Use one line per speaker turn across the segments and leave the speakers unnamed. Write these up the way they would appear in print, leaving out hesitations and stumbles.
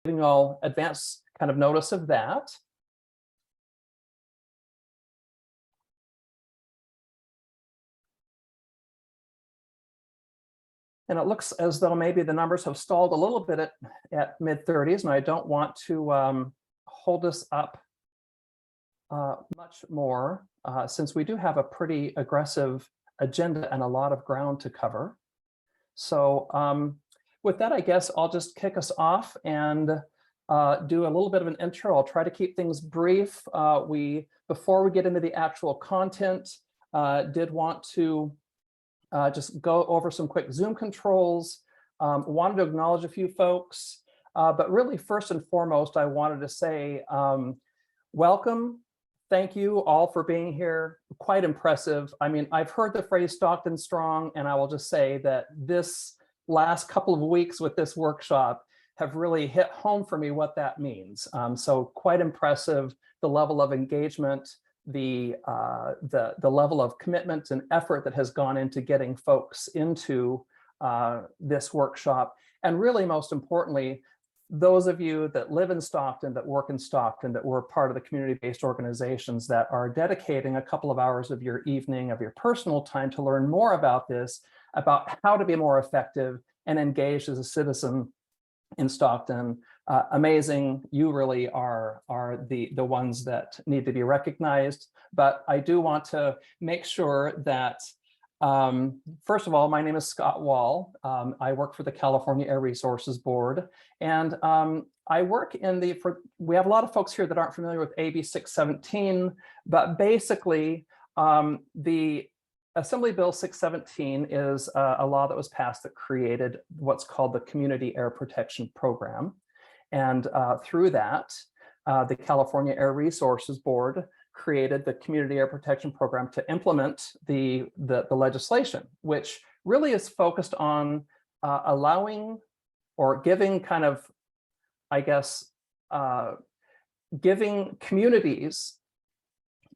giving you all advance kind of notice of that. And it looks as though maybe the numbers have stalled a little bit at mid-30s, and I don't want to hold us up much more since we do have a pretty aggressive agenda and a lot of ground to cover. So with that, I guess I'll just kick us off and do a little bit of an intro. I'll try to keep things brief. Before we get into the actual content, did want to just go over some quick Zoom controls. Wanted to acknowledge a few folks, but really first and foremost, I wanted to say welcome. Thank you all for being here. Quite impressive. I mean, I've heard the phrase Stockton strong, and I will just say that this last couple of weeks with this workshop have really hit home for me what that means. So quite impressive, the level of engagement, the level of commitment and effort that has gone into getting folks into this workshop. And really, most importantly, those of you that live in Stockton, that work in Stockton, that were part of the community-based organizations that are dedicating a couple of hours of your evening, of your personal time to learn more about this, about how to be more effective and engaged as a citizen in Stockton. Amazing. You really are the ones that need to be recognized. But I do want to make sure that first of all, my name is Scott Wall. I work for the California Air Resources Board, and I work in we have a lot of folks here that aren't familiar with AB 617, but basically the Assembly Bill 617 is a law that was passed that created what's called the Community Air Protection Program. And through that, the California Air Resources Board created the Community Air Protection Program to implement the legislation, which really is focused on allowing or giving kind of, I guess, giving communities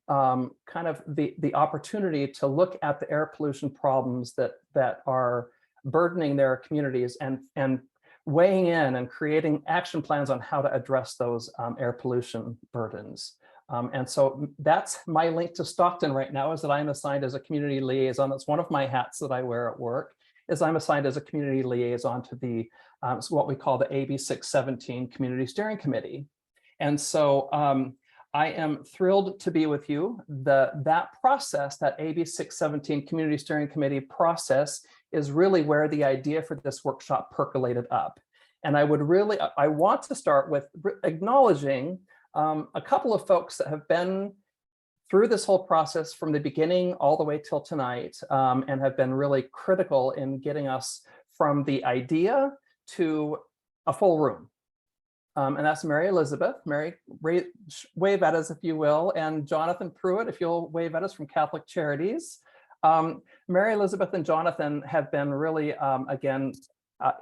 kind of the opportunity to look at the air pollution problems that are burdening their communities and weighing in and creating action plans on how to address those air pollution burdens. And so that's my link to Stockton right now, is that I'm assigned as a community liaison. That's one of my hats that I wear at work, is I'm assigned as a community liaison to the what we call the AB 617 Community Steering Committee. And so I am thrilled to be with you. That process, that AB 617 Community Steering Committee process, is really where the idea for this workshop percolated up. And I want to start with acknowledging a couple of folks that have been through this whole process from the beginning all the way till tonight, and have been really critical in getting us from the idea to a full room. And that's Mary Elizabeth. Mary, wave at us if you will, and Jonathan Pruitt, if you'll wave at us from Catholic Charities. Mary Elizabeth and Jonathan have been really, again,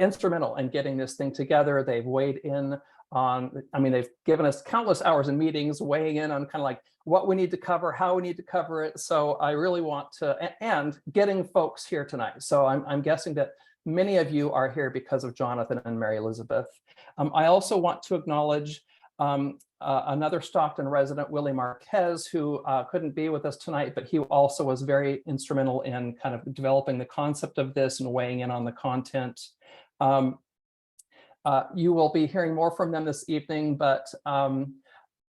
instrumental in getting this thing together. They've weighed in on, I mean, they've given us countless hours in meetings, weighing in on kind of like what we need to cover, how we need to cover it. So I really want to, and getting folks here tonight. So I'm guessing that many of you are here because of Jonathan and Mary Elizabeth. I also want to acknowledge another Stockton resident, Willie Marquez, who couldn't be with us tonight, but he also was very instrumental in kind of developing the concept of this and weighing in on the content. You will be hearing more from them this evening, but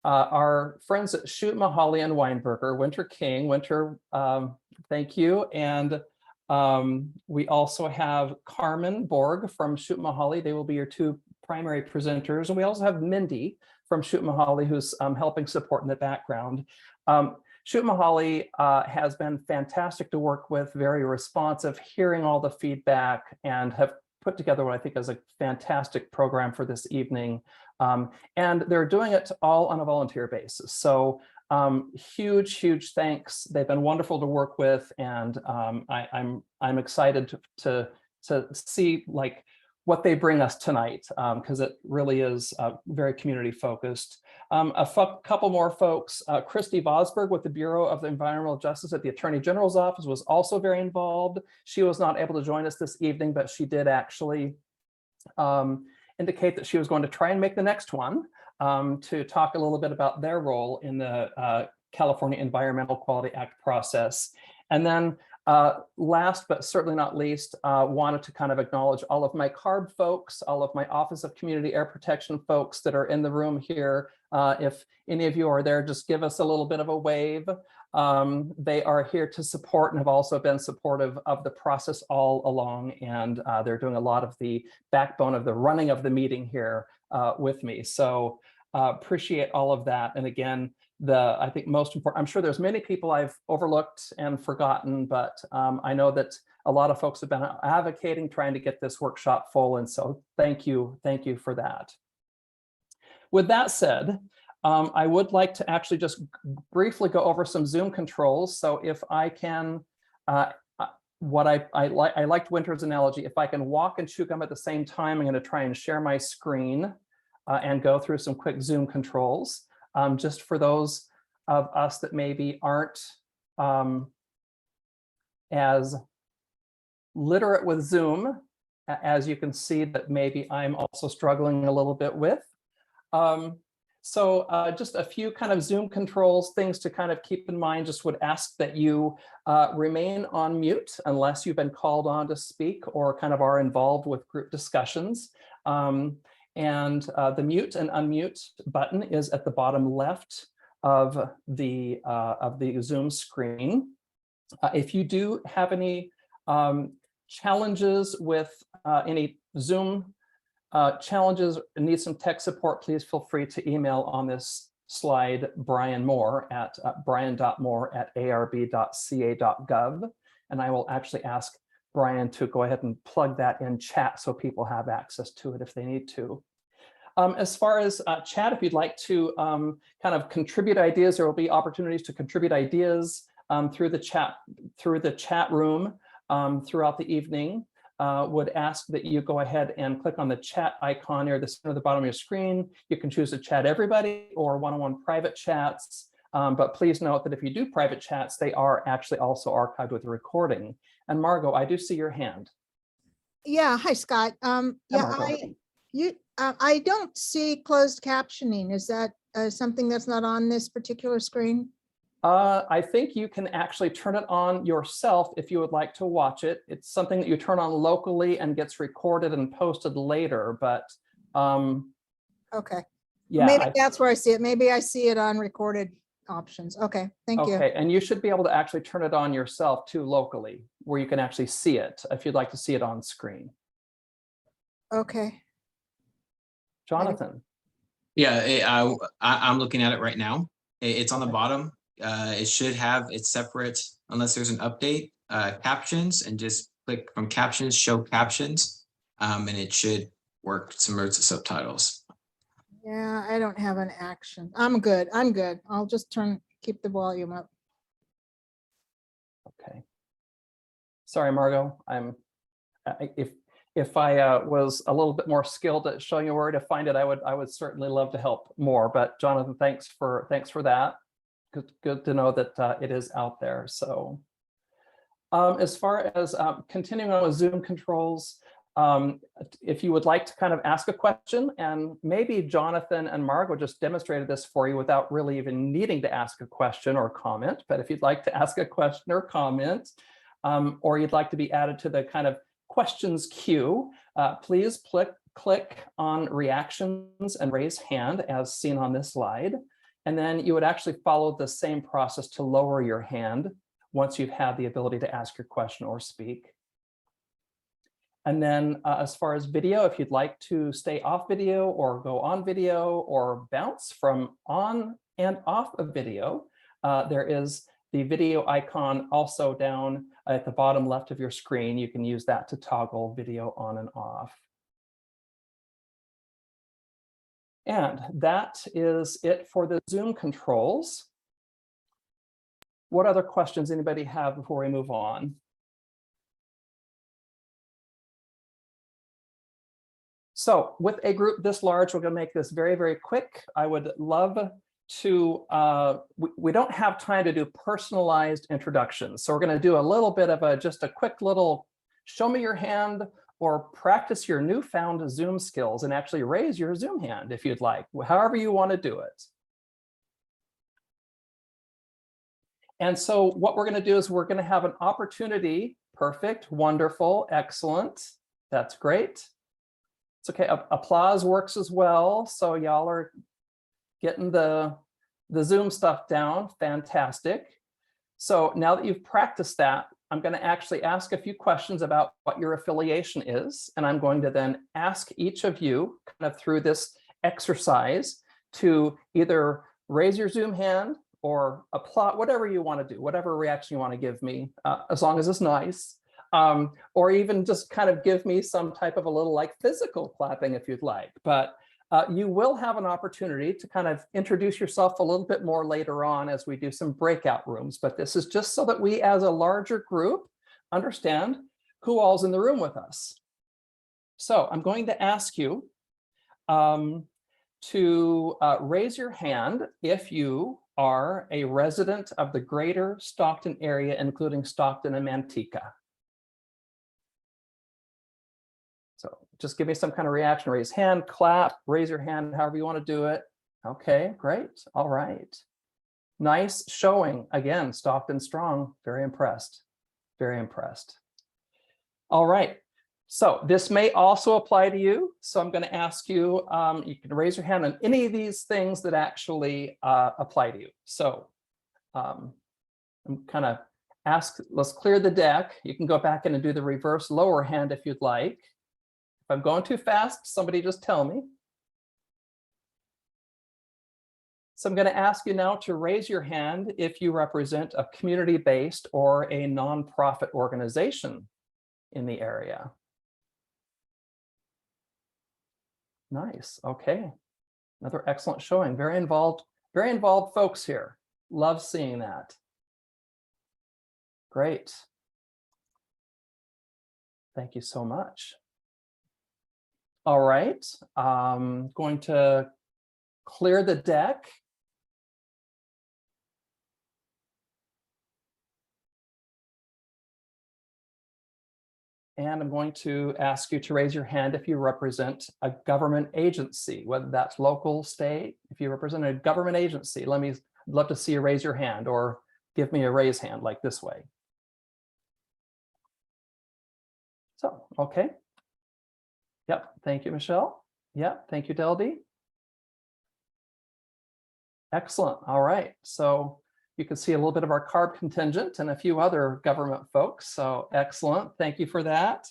our friends at Shoot Mahali and Weinberger, Winter King, Winter, thank you. And we also have Carmen Borg from Shoot Mahali. They will be your two primary presenters. And we also have Mindy from Shoot Mahali, who's helping support in the background. Shoot Mahali has been fantastic to work with, very responsive, hearing all the feedback, and have put together what I think is a fantastic program for this evening. And they're doing it all on a volunteer basis. So huge thanks. They've been wonderful to work with, and I'm excited to see like what they bring us tonight, because it really is very community focused. Couple more folks, Christy Vosberg with the Bureau of Environmental Justice at the Attorney General's Office was also very involved. She was not able to join us this evening, but she did actually indicate that she was going to try and make the next one to talk a little bit about their role in the California Environmental Quality Act process. And then last but certainly not least, wanted to kind of acknowledge all of my CARB folks, all of my Office of Community Air Protection folks that are in the room here. If any of you are there, just give us a little bit of a wave. They are here to support and have also been supportive of the process all along. And they're doing a lot of the backbone of the running of the meeting here with me. So appreciate all of that. And again, I think most important, I'm sure there's many people I've overlooked and forgotten, but I know that a lot of folks have been advocating, trying to get this workshop full. And so thank you for that. With that said, I would like to actually just briefly go over some Zoom controls. So if I can, what I liked Winter's analogy, if I can walk and chew gum at the same time, I'm going to try and share my screen and go through some quick Zoom controls. Just for those of us that maybe aren't as literate with Zoom, as you can see that maybe I'm also struggling a little bit with. So just a few kind of Zoom controls, things to kind of keep in mind. Just would ask that you remain on mute unless you've been called on to speak or kind of are involved with group discussions. And the mute and unmute button is at the bottom left of the Zoom screen. If you do have any challenges with any Zoom challenges, need some tech support, please feel free to email on this slide Brian Moore at brian.moore@arb.ca.gov, and I will actually ask Brian to go ahead and plug that in chat so people have access to it if they need to. As far as chat, if you'd like to kind of contribute ideas, there will be opportunities to contribute ideas through the chat room throughout the evening. Would ask that you go ahead and click on the chat icon near the center of the bottom of your screen. You can choose to chat everybody or one-on-one private chats. But please note that if you do private chats, they are actually also archived with a recording. And Margot, I do see your hand.
Yeah, hi, Scott. I don't see closed captioning. Is that something that's not on this particular screen?
I think you can actually turn it on yourself if you would like to watch it. It's something that you turn on locally and gets recorded and posted later, but
okay.
Yeah,
maybe that's where I see it. Maybe I see it on recorded options. Okay, thank you.
Okay, and you should be able to actually turn it on yourself too locally, where you can actually see it if you'd like to see it on screen.
Okay.
Jonathan.
Yeah, I'm looking at it right now. It's on the bottom. It should have it's separate unless there's an update, captions, and just click from captions, show captions, and it should work to merge the subtitles.
Yeah, I don't have an action. I'm good. I'll just keep the volume up.
Okay. Sorry, Margot. If I was a little bit more skilled at showing you where to find it, I would certainly love to help more. But Jonathan, thanks for that. Good to know that it is out there. So as far as continuing on with Zoom controls, if you would like to kind of ask a question, and maybe Jonathan and Margot just demonstrated this for you without really even needing to ask a question or comment, but if you'd like to ask a question or comment, or you'd like to be added to the kind of questions queue, please click on reactions and raise hand as seen on this slide. And then you would actually follow the same process to lower your hand once you've had the ability to ask your question or speak. And then as far as video, if you'd like to stay off video or go on video or bounce from on and off of video, there is the video icon also down at the bottom left of your screen. You can use that to toggle video on and off. And that is it for the Zoom controls. What other questions anybody have before we move on? So with a group this large, we're going to make this very, very quick. I would love to, we don't have time to do personalized introductions. So we're going to do a little bit of just a quick little show me your hand or practice your newfound Zoom skills and actually raise your Zoom hand if you'd like, however you want to do it. And so what we're going to do is we're going to have an opportunity. Perfect, wonderful, excellent. That's great. It's okay. Applause works as well. So y'all are getting the Zoom stuff down. Fantastic. So now that you've practiced that, I'm going to actually ask a few questions about what your affiliation is. And I'm going to then ask each of you kind of through this exercise to either raise your Zoom hand or applaud, whatever you want to do, whatever reaction you want to give me, as long as it's nice. Or even just kind of give me some type of a little like physical clapping if you'd like. But you will have an opportunity to kind of introduce yourself a little bit more later on as we do some breakout rooms. But this is just so that we as a larger group understand who all's in the room with us. So I'm going to ask you to raise your hand if you are a resident of the greater Stockton area, including Stockton and Manteca. So just give me some kind of reaction, raise hand, clap, raise your hand, however you want to do it. Okay, great. All right. Nice showing. Again, Stockton strong. Very impressed. Very impressed. All right. So this may also apply to you. So I'm going to ask you, you can raise your hand on any of these things that actually apply to you. So I'm kind of let's clear the deck. You can go back in and do the reverse lower hand if you'd like. If I'm going too fast, somebody just tell me. So I'm going to ask you now to raise your hand if you represent a community-based or a nonprofit organization in the area. Nice. Okay. Another excellent showing. Very involved folks here. Love seeing that. Great. Thank you so much. All right. I'm going to clear the deck. And I'm going to ask you to raise your hand if you represent a government agency, whether that's local, state. If you represent a government agency, I'd love to see you raise your hand or give me a raise hand like this way. So, okay. Yep, thank you, Michelle. Yep, thank you, Deldy. Excellent, all right. So you can see a little bit of our CARB contingent and a few other government folks. So excellent, thank you for that.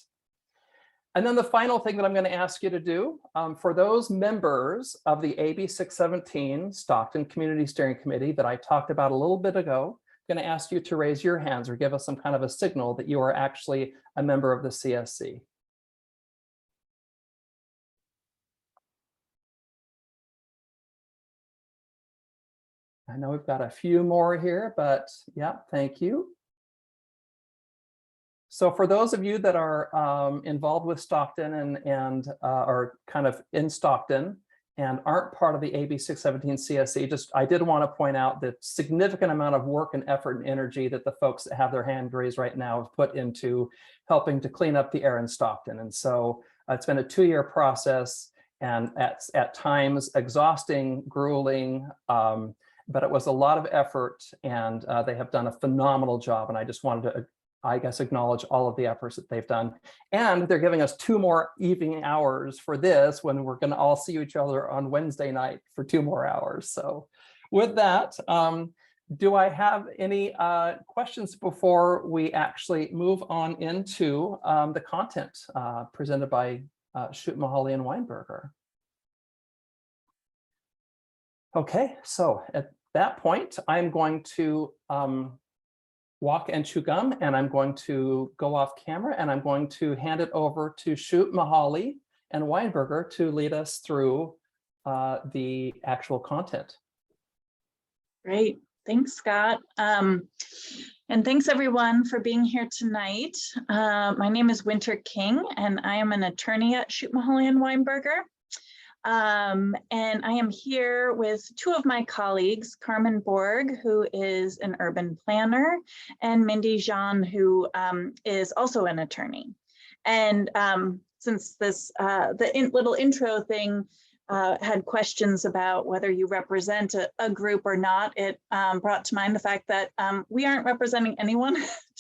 And then the final thing that I'm going to ask you to do, for those members of the AB 617 Stockton Community Steering Committee that I talked about a little bit ago, I'm going to ask you to raise your hands or give us some kind of a signal that you are actually a member of the CSC. I know we've got a few more here, but yeah, thank you. So for those of you that are involved with Stockton and are kind of in Stockton and aren't part of the AB 617 CSC, I did want to point out the significant amount of work and effort and energy that the folks that have their hand raised right now have put into helping to clean up the air in Stockton. And so it's been a 2-year process and at times exhausting, grueling, but it was a lot of effort and they have done a phenomenal job. And I just wanted to, I guess, acknowledge all of the efforts that they've done. And they're giving us 2 more evening hours for this when we're going to all see each other on Wednesday night for 2 more hours. So with that, do I have any questions before we actually move on into the content presented by Shute, Mahaly, and Weinberger? Okay, so at that point, I'm going to walk and chew gum, and I'm going to go off camera, and I'm going to hand it over to Shute, Mahaly, and Weinberger to lead us through the actual content.
Great, thanks, Scott. And thanks everyone for being here tonight. My name is Winter King, and I am an attorney at Shute, Mahaly, and Weinberger. And I am here with 2 of my colleagues, Carmen Borg, who is an urban planner, and Mindy Jean, who is also an attorney. And since this, little intro thing had questions about whether you represent a group or not, it brought to mind the fact that we aren't representing anyone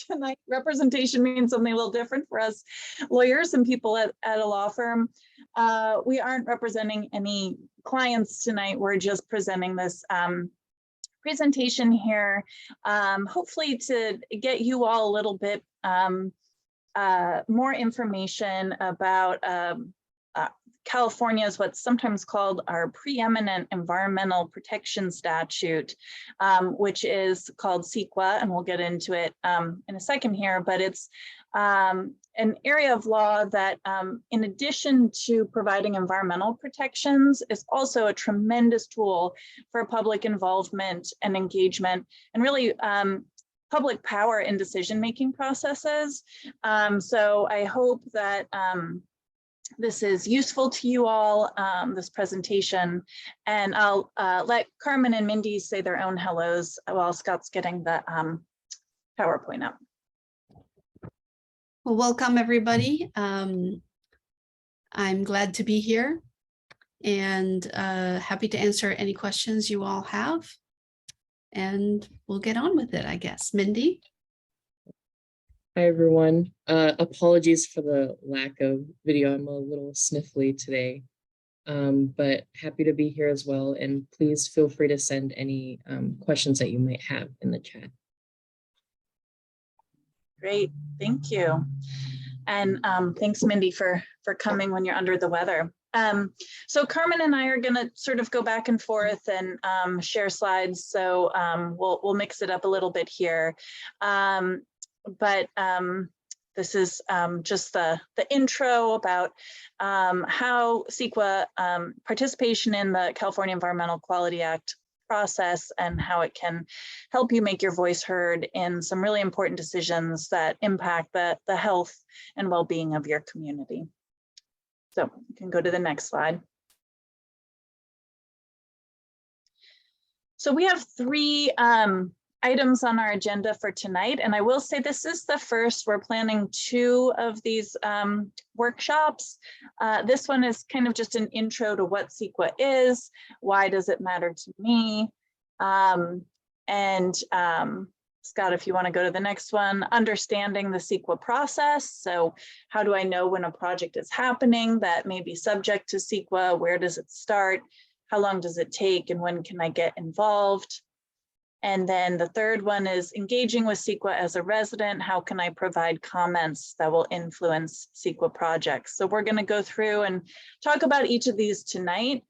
tonight. Representation means something a little different for us lawyers and people at a law firm. We aren't representing any clients tonight. We're just presenting this presentation here, hopefully to get you all a little bit more information about California is what's sometimes called our preeminent environmental protection statute, which is called CEQA, and we'll get into it in a second here, but it's an area of law that in addition to providing environmental protections is also a tremendous tool for public involvement and engagement and really public power in decision-making processes. So I hope that this is useful to you all, this presentation, and I'll let Carmen and Mindy say their own hellos while Scott's getting the PowerPoint up.
Well, welcome everybody. I'm glad to be here and happy to answer any questions you all have. And we'll get on with it, I guess. Mindy?
Hi, everyone. Apologies for the lack of video. I'm a little sniffly today, but happy to be here as well. And please feel free to send any questions that you might have in the chat.
Great, thank you. And thanks, Mindy, for coming when you're under the weather. So Carmen and I are going to sort of go back and forth and share slides. So we'll mix it up a little bit here. But this is just the intro about how CEQA participation in the California Environmental Quality Act process and how it can help you make your voice heard in some really important decisions that impact the health and well-being of your community. So you can go to the next slide. So we have three items on our agenda for tonight, and I will say this is the first. We're planning 2 of these workshops. This one is kind of just an intro to what CEQA is, why does it matter to me, and Scott, if you want to go to the next one, understanding the CEQA process. So how do I know when a project is happening that may be subject to CEQA? Where does it start? How long does it take? And when can I get involved? And then the third one is engaging with CEQA as a resident. How can I provide comments that will influence CEQA projects? So we're going to go through and talk about each of these tonight.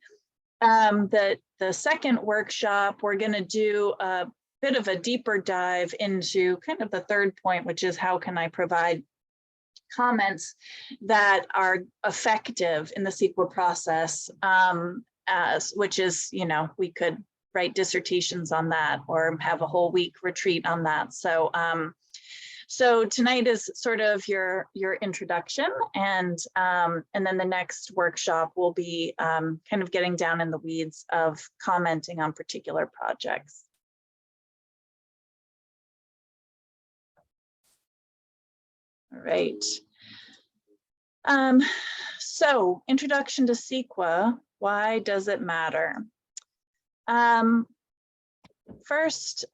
The second workshop, we're going to do a bit of a deeper dive into kind of the third point, which is how can I provide comments that are effective in the CEQA process, which is, you know, we could write dissertations on that or have a whole week retreat on that. So so tonight is sort of your introduction, and then the next workshop will be kind of getting down in the weeds of commenting on particular projects. All right. So introduction to CEQA, why does it matter? First,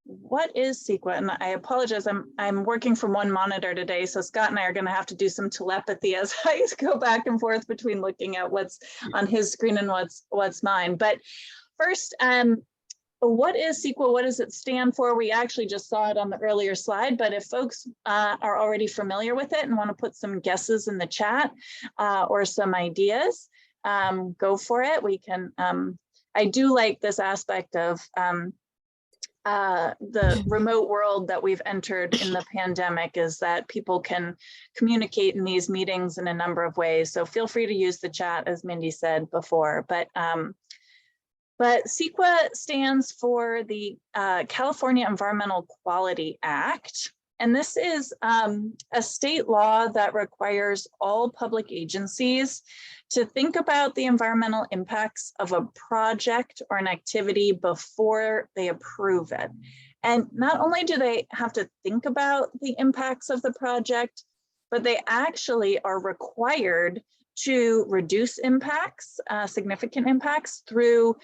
what is CEQA? And I apologize, I'm working from one monitor today, so Scott and I are going to have to do some telepathy as I go back and forth between looking at what's on his screen and what's mine. But first, what is CEQA? What does it stand for? We actually just saw it on the earlier slide, but if folks are already familiar with it and want to put some guesses in the chat or some ideas, go for it. We can. I do like this aspect of the remote world that we've entered in the pandemic, is that people can communicate in these meetings in a number of ways. So feel free to use the chat, as Mindy said before. But CEQA stands for the California Environmental Quality Act. And this is a state law that requires all public agencies to think about the environmental impacts of a project or an activity before they approve it. And not only do they have to think about the impacts of the project, but they actually are required to reduce impacts, significant impacts through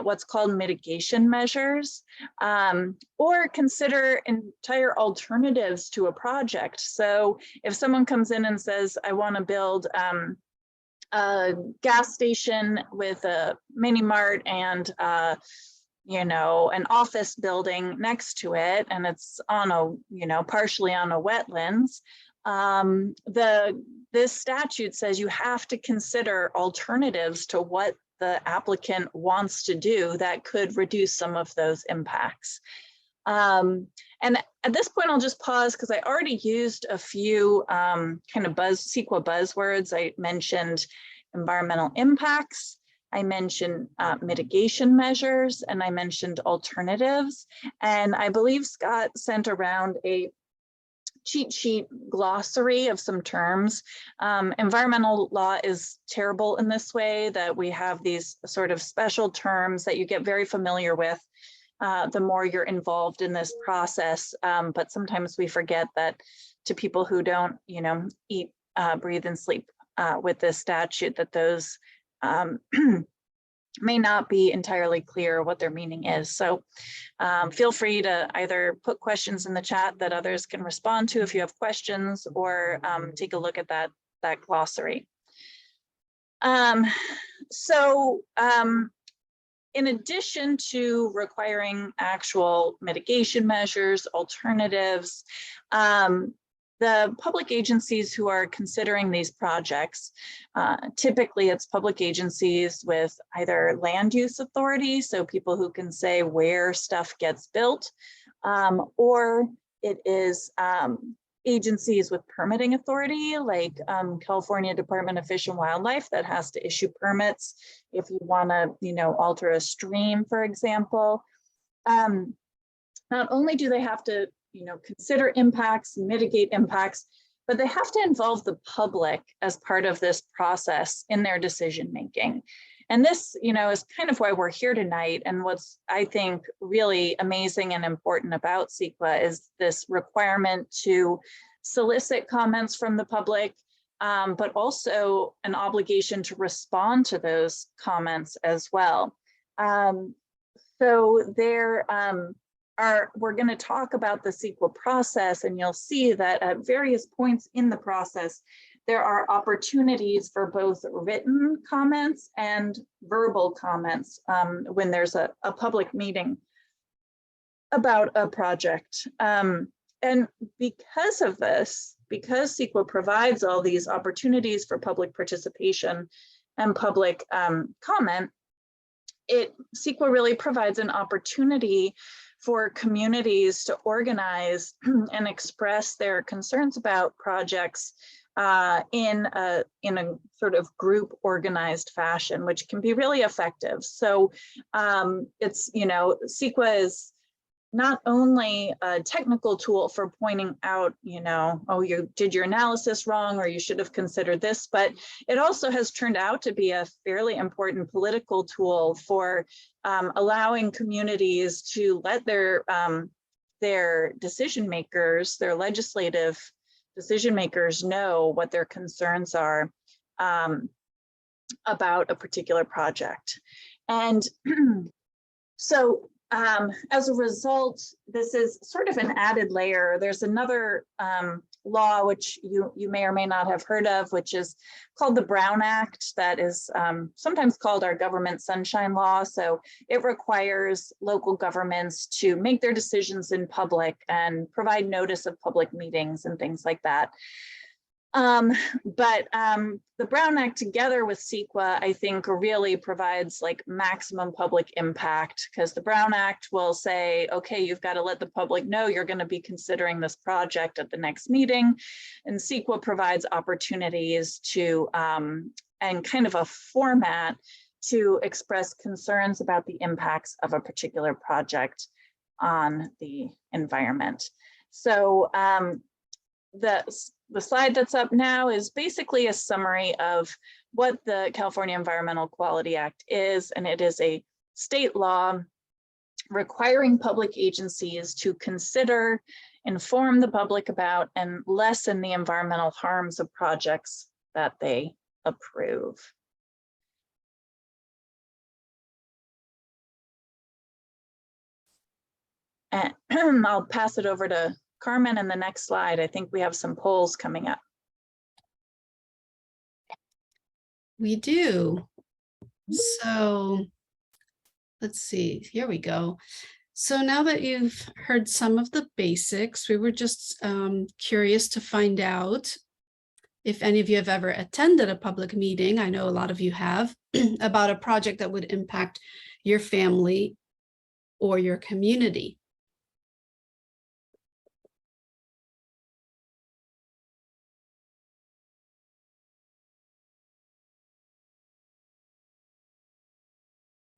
what's called mitigation measures, or consider entire alternatives to a project. So if someone comes in and says, I want to build a gas station with a mini mart and you know, an office building next to it, and it's on a, you know, partially on a wetlands, this statute says you have to consider alternatives to what the applicant wants to do that could reduce some of those impacts. And at this point, I'll just pause because I already used a few kind of CEQA buzzwords. I mentioned environmental impacts, I mentioned mitigation measures, and I mentioned alternatives. And I believe Scott sent around a cheat sheet glossary of some terms. Environmental law is terrible in this way, that we have these sort of special terms that you get very familiar with the more you're involved in this process. But sometimes we forget that to people who don't, you know, eat, breathe, and sleep with this statute, that those may not be entirely clear what their meaning is. So feel free to either put questions in the chat that others can respond to if you have questions, or take a look at that glossary. In addition to requiring actual mitigation measures, alternatives, the public agencies who are considering these projects, typically it's public agencies with either land use authority, so people who can say where stuff gets built, or it is agencies with permitting authority, like California Department of Fish and Wildlife, that has to issue permits if you want to, you know, alter a stream, for example. Not only do they have to, you know, consider impacts, mitigate impacts, but they have to involve the public as part of this process in their decision making. And this, you know, is kind of why we're here tonight. And what's, I think, really amazing and important about CEQA is this requirement to solicit comments from the public, but also an obligation to respond to those comments as well. So there we're going to talk about the CEQA process, and you'll see that at various points in the process, there are opportunities for both written comments and verbal comments when there's a public meeting about a project. And because of this, because CEQA provides all these opportunities for public participation and public comment, CEQA really provides an opportunity for communities to organize and express their concerns about projects in a sort of group organized fashion, which can be really effective. So it's, you know, CEQA is not only a technical tool for pointing out, you know, oh, you did your analysis wrong, or you should have considered this, but it also has turned out to be a fairly important political tool for allowing communities to let their decision makers, their legislative decision makers, know what their concerns are about a particular project. And so as a result, this is sort of an added layer. There's another law which you may or may not have heard of, which is called the Brown Act, that is sometimes called our government sunshine law. So it requires local governments to make their decisions in public and provide notice of public meetings and things like that. But the Brown Act, together with CEQA, I think really provides like maximum public impact, because the Brown Act will say, okay, you've got to let the public know you're going to be considering this project at the next meeting. And CEQA provides opportunities to, and kind of a format to express concerns about the impacts of a particular project on the environment. So the slide that's up now is basically a summary of what the California Environmental Quality Act is, and it is a state law requiring public agencies to consider inform the public about, and lessen the environmental harms of projects that they approve. And I'll pass it over to Carmen in the next slide. I think we have some polls coming up.
We do. So let's see, here we go. So now that you've heard some of the basics, we were just curious to find out if any of you have ever attended a public meeting. I know a lot of you have, about a project that would impact your family or your community.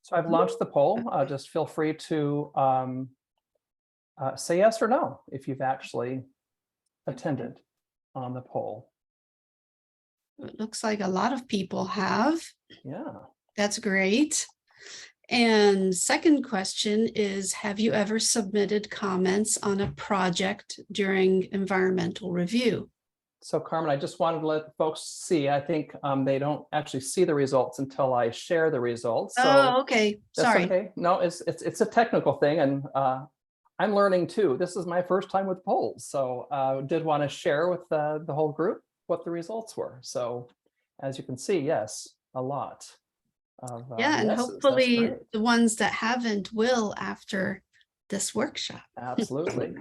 So I've launched the poll. Just feel free to say yes or no if you've actually attended on the poll.
It looks like a lot of people have.
Yeah.
That's great. And second question is, have you ever submitted comments on a project during environmental review?
So Carmen, I just wanted to let folks see, I think they don't actually see the results until I share the results. So
Oh, okay.
that's
Sorry.
okay. No, it's a technical thing, and I'm learning too. This is my first time with polls, so did want to share with the whole group what the results were. So as you can see, yes, a lot of
Yeah, and
yeses. That's
hopefully
great.
the ones that haven't will after this workshop.
Absolutely.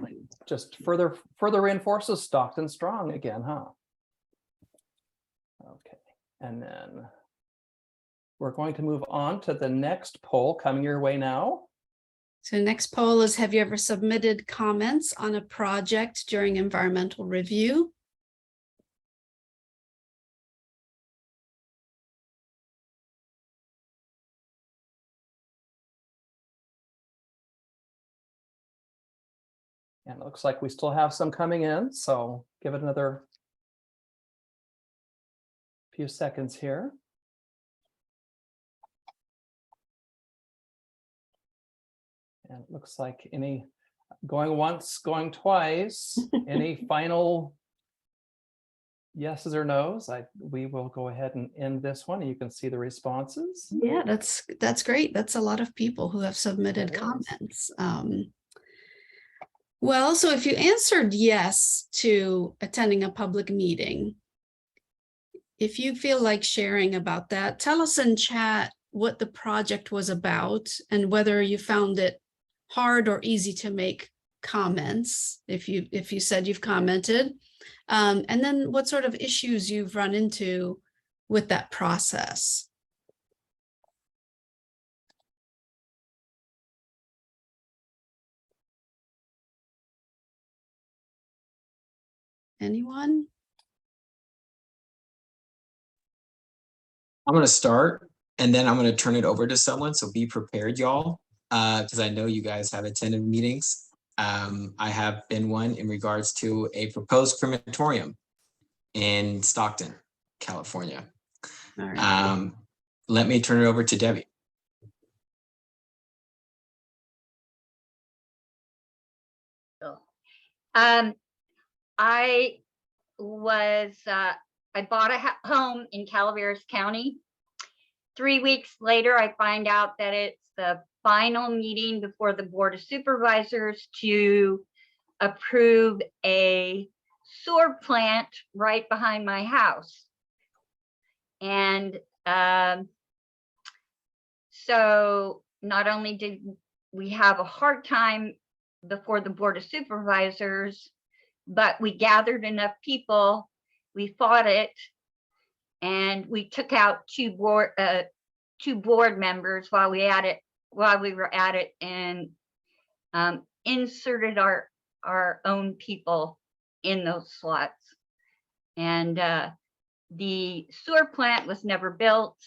Just further reinforces Stockton strong again, huh? Okay, and then we're going to move on to the next poll coming your way now.
So next poll is, have you ever submitted comments on a project during environmental review?
And it looks like we still have some coming in, so give it another few seconds here. And it looks like any going once, going twice, any final yeses or nos? We will go ahead and end this one, and you can see the responses.
Yeah, that's great. That's a lot of people who have submitted
That is.
comments. Well, so if you answered yes to attending a public meeting, if you feel like sharing about that, tell us in chat what the project was about and whether you found it hard or easy to make comments, if you said you've commented, and then what sort of issues you've run into with that process. Anyone?
I'm going to start, and then I'm going to turn it over to someone. So be prepared, y'all, because I know you guys have attended meetings. I have been one in regards to a proposed crematorium in Stockton, California.
All right.
Let me turn it over to Debbie.
I bought a home in Calaveras County. 3 weeks later, I find out that it's the final meeting before the Board of Supervisors to approve a sewer plant right behind my house. And so not only did we have a hard time before the Board of Supervisors, but we gathered enough people, we fought it, and we took out two board members while we were at it, and inserted our own people in those slots. And the sewer plant was never built,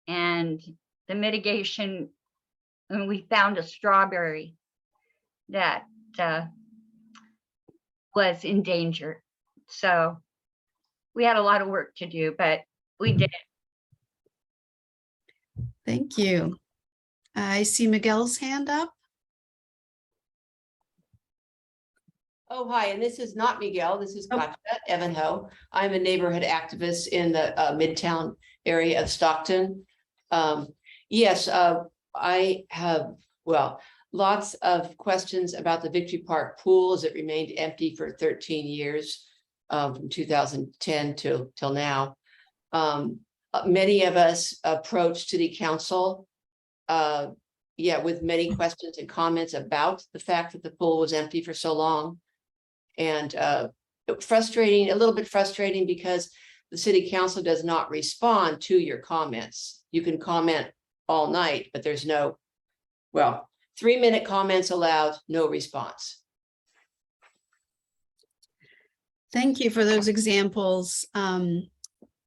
and the mitigation, and we found a strawberry that was endangered. So we had a lot of work to do, but we did it.
Thank you. I see Miguel's hand up.
Oh, hi, and this is not Miguel, this is
Oh.
Katja Evanho. I'm a neighborhood activist in the Midtown area of Stockton. Yes, I have, well, lots of questions about the Victory Park pool as it remained empty for 13 years, from 2010 till now. Many of us approached city council, with many questions and comments about the fact that the pool was empty for so long. And frustrating, a little bit frustrating, because the city council does not respond to your comments. You can comment all night, but there's no, 3-minute comments allowed, no response.
Thank you for those examples.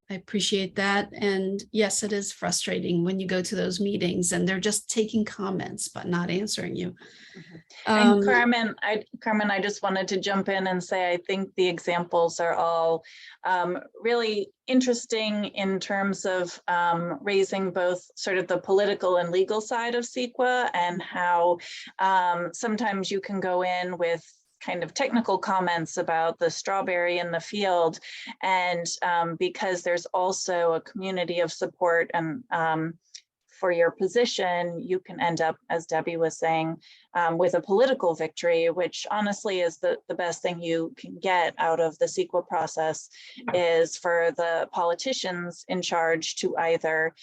I appreciate that. And yes, it is frustrating when you go to those meetings and they're just taking comments, but not answering you.
And Carmen, I just wanted to jump in and say, I think the examples are all really interesting in terms of raising both sort of the political and legal side of CEQA, and how sometimes you can go in with kind of technical comments about the strawberry in the field. And because there's also a community of support and for your position, you can end up, as Debbie was saying, with a political victory, which honestly is the best thing you can get out of the CEQA process, is for the politicians in charge to either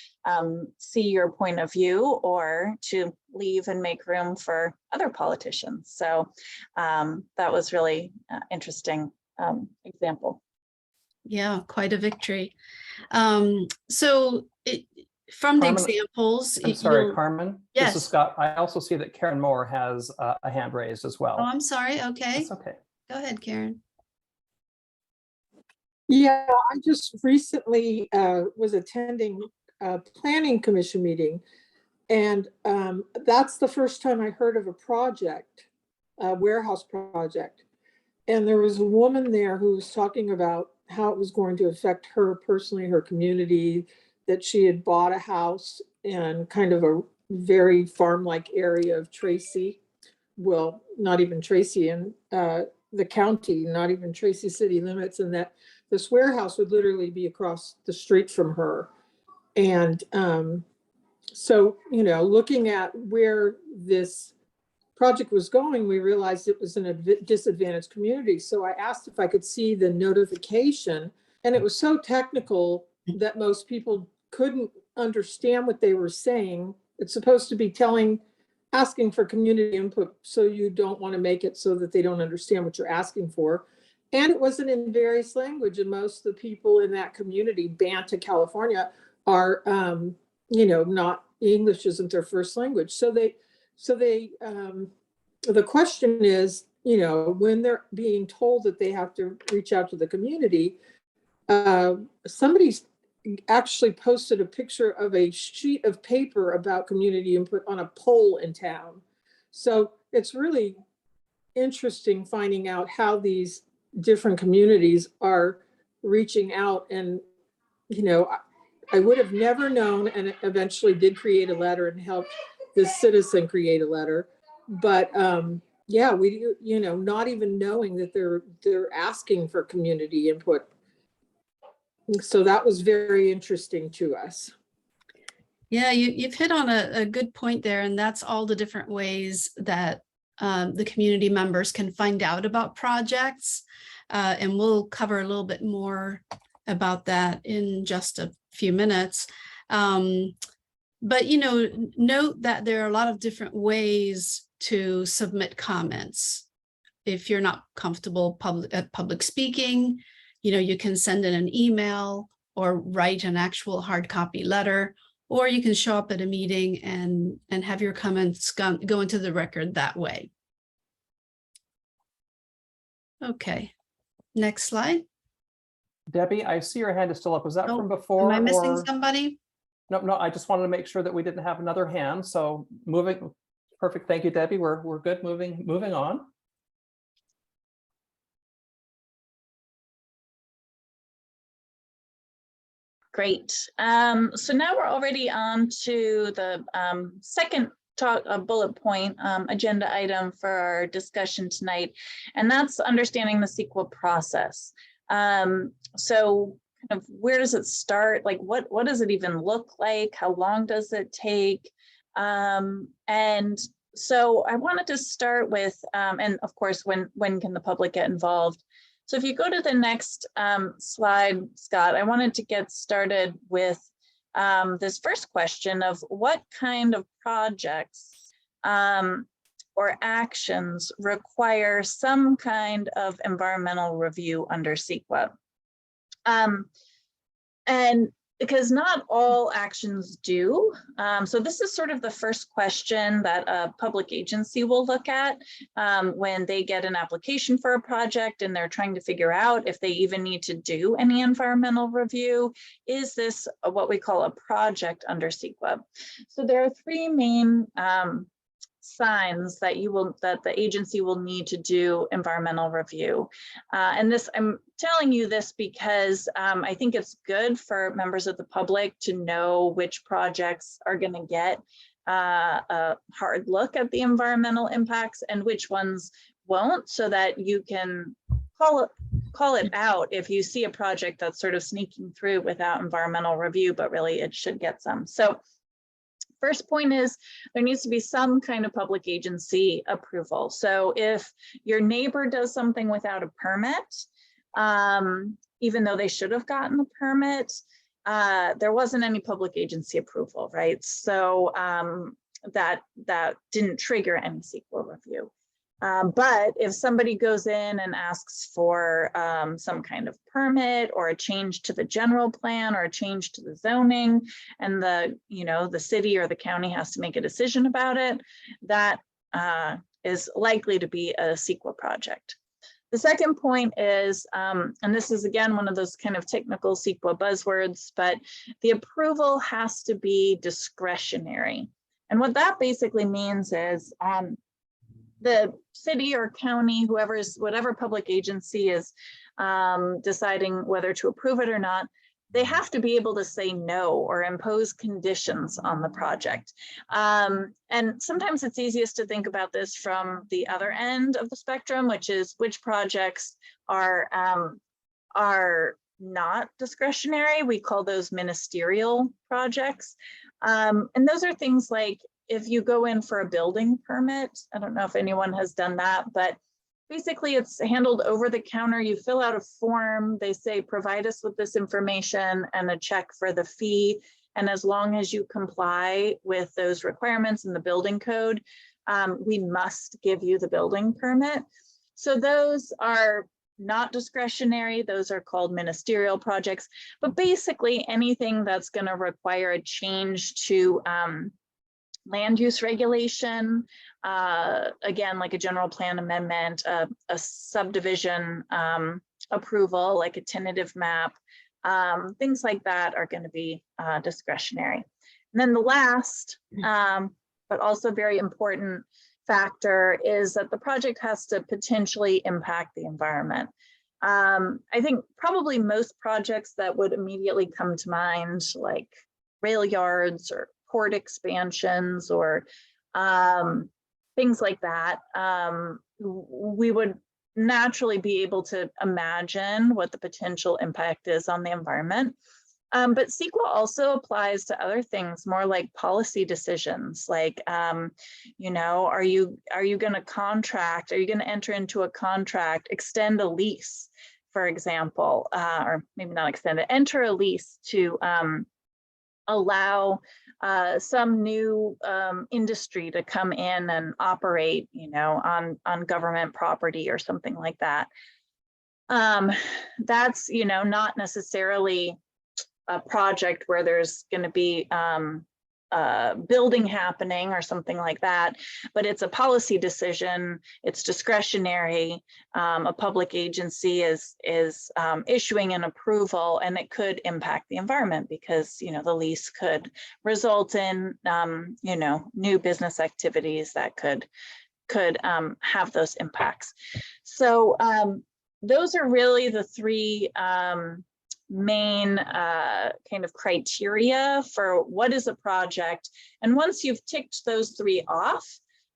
see your point of view or to leave and make room for other politicians. So that was really interesting example.
Yeah, quite a victory. From the
Carmen,
examples.
I'm sorry, Carmen.
Yes.
This is Scott. I also see that Karen Moore has a hand raised as well.
Oh, I'm sorry. Okay.
That's okay.
Go ahead, Karen.
Yeah, I just recently was attending a planning commission meeting, and that's the first time I heard of a project, a warehouse project. And there was a woman there who was talking about how it was going to affect her personally, her community, that she had bought a house in kind of a very farm-like area of Tracy. Well, not even Tracy, in the county, not even Tracy city limits, and that this warehouse would literally be across the street from her. And so, you know, looking at where this project was going, we realized it was in a disadvantaged community. So I asked if I could see the notification, and it was so technical that most people couldn't understand what they were saying. It's supposed to be asking for community input, so you don't want to make it so that they don't understand what you're asking for. And it wasn't in various language, and most of the people in that community, Banta, California, are you know, not, English isn't their first language. So the question is, you know, when they're being told that they have to reach out to the community, somebody's actually posted a picture of a sheet of paper about community input on a pole in town. So it's really interesting finding out how these different communities are reaching out. And, you know, I would have never known, and eventually did create a letter and helped this citizen create a letter. But yeah, we, you know, not even knowing that they're asking for community input. So that was very interesting to us.
Yeah, you've hit on a good point there, and that's all the different ways that the community members can find out about projects. And we'll cover a little bit more about that in just a few minutes. But, you know, note that there are a lot of different ways to submit comments. If you're not comfortable public speaking, you know, you can send in an email or write an actual hard copy letter, or you can show up at a meeting and have your comments go into the record that way. Okay, next slide.
Debbie, I see your hand is still up. Was that from before?
Am I missing
or...
somebody?
No, I just wanted to make sure that we didn't have another hand. So moving, perfect. Thank you, Debbie. We're good. Moving on.
Great. So now we're already on to the second a bullet point agenda item for our discussion tonight, and that's understanding the CEQA process. So kind of where does it start? Like what does it even look like? How long does it take? And so I wanted to start with, and of course, when can the public get involved? So if you go to the next slide, Scott, I wanted to get started with this first question of what kind of projects or actions require some kind of environmental review under CEQA. And because not all actions do. So this is sort of the first question that a public agency will look at when they get an application for a project and they're trying to figure out if they even need to do any environmental review. Is this what we call a project under CEQA? So there are three main signs that the agency will need to do environmental review. And this, I'm telling you this because I think it's good for members of the public to know which projects are going to get a hard look at the environmental impacts and which ones won't, so that you can call it out if you see a project that's sort of sneaking through without environmental review, but really it should get some. So first point is there needs to be some kind of public agency approval. So if your neighbor does something without a permit, even though they should have gotten a permit, there wasn't any public agency approval, right? So that didn't trigger any CEQA review. But if somebody goes in and asks for some kind of permit or a change to the general plan or a change to the zoning, and the city or the county has to make a decision about it, that is likely to be a CEQA project. The second point is, and this is again one of those kind of technical CEQA buzzwords, but the approval has to be discretionary. And what that basically means is the city or county, whatever public agency is deciding whether to approve it or not, they have to be able to say no or impose conditions on the project. And sometimes it's easiest to think about this from the other end of the spectrum, which is which projects are not discretionary. We call those ministerial projects. And those are things like, if you go in for a building permit, I don't know if anyone has done that, but basically it's handled over the counter. You fill out a form, they say, provide us with this information and a check for the fee. And as long as you comply with those requirements in the building code, we must give you the building permit. So those are not discretionary. Those are called ministerial projects, but basically anything that's going to require a change to land use regulation, again, like a general plan amendment, a subdivision approval, like a tentative map, things like that are going to be discretionary. And then the last, but also very important factor is that the project has to potentially impact the environment. I think probably most projects that would immediately come to mind, like rail yards or port expansions or things like that, we would naturally be able to imagine what the potential impact is on the environment. But CEQA also applies to other things, more like policy decisions, like, are you going to contract? Are you going to enter into a contract, extend a lease, for example, or maybe not extend it, enter a lease to allow some new industry to come in and operate, on government property or something like that. That's, not necessarily a project where there's going to be building happening or something like that, but it's a policy decision. It's discretionary. A public agency is issuing an approval, and it could impact the environment because the lease could result in new business activities that could have those impacts. So those are really the three main kind of criteria for what is a project. And once you've ticked those 3 off,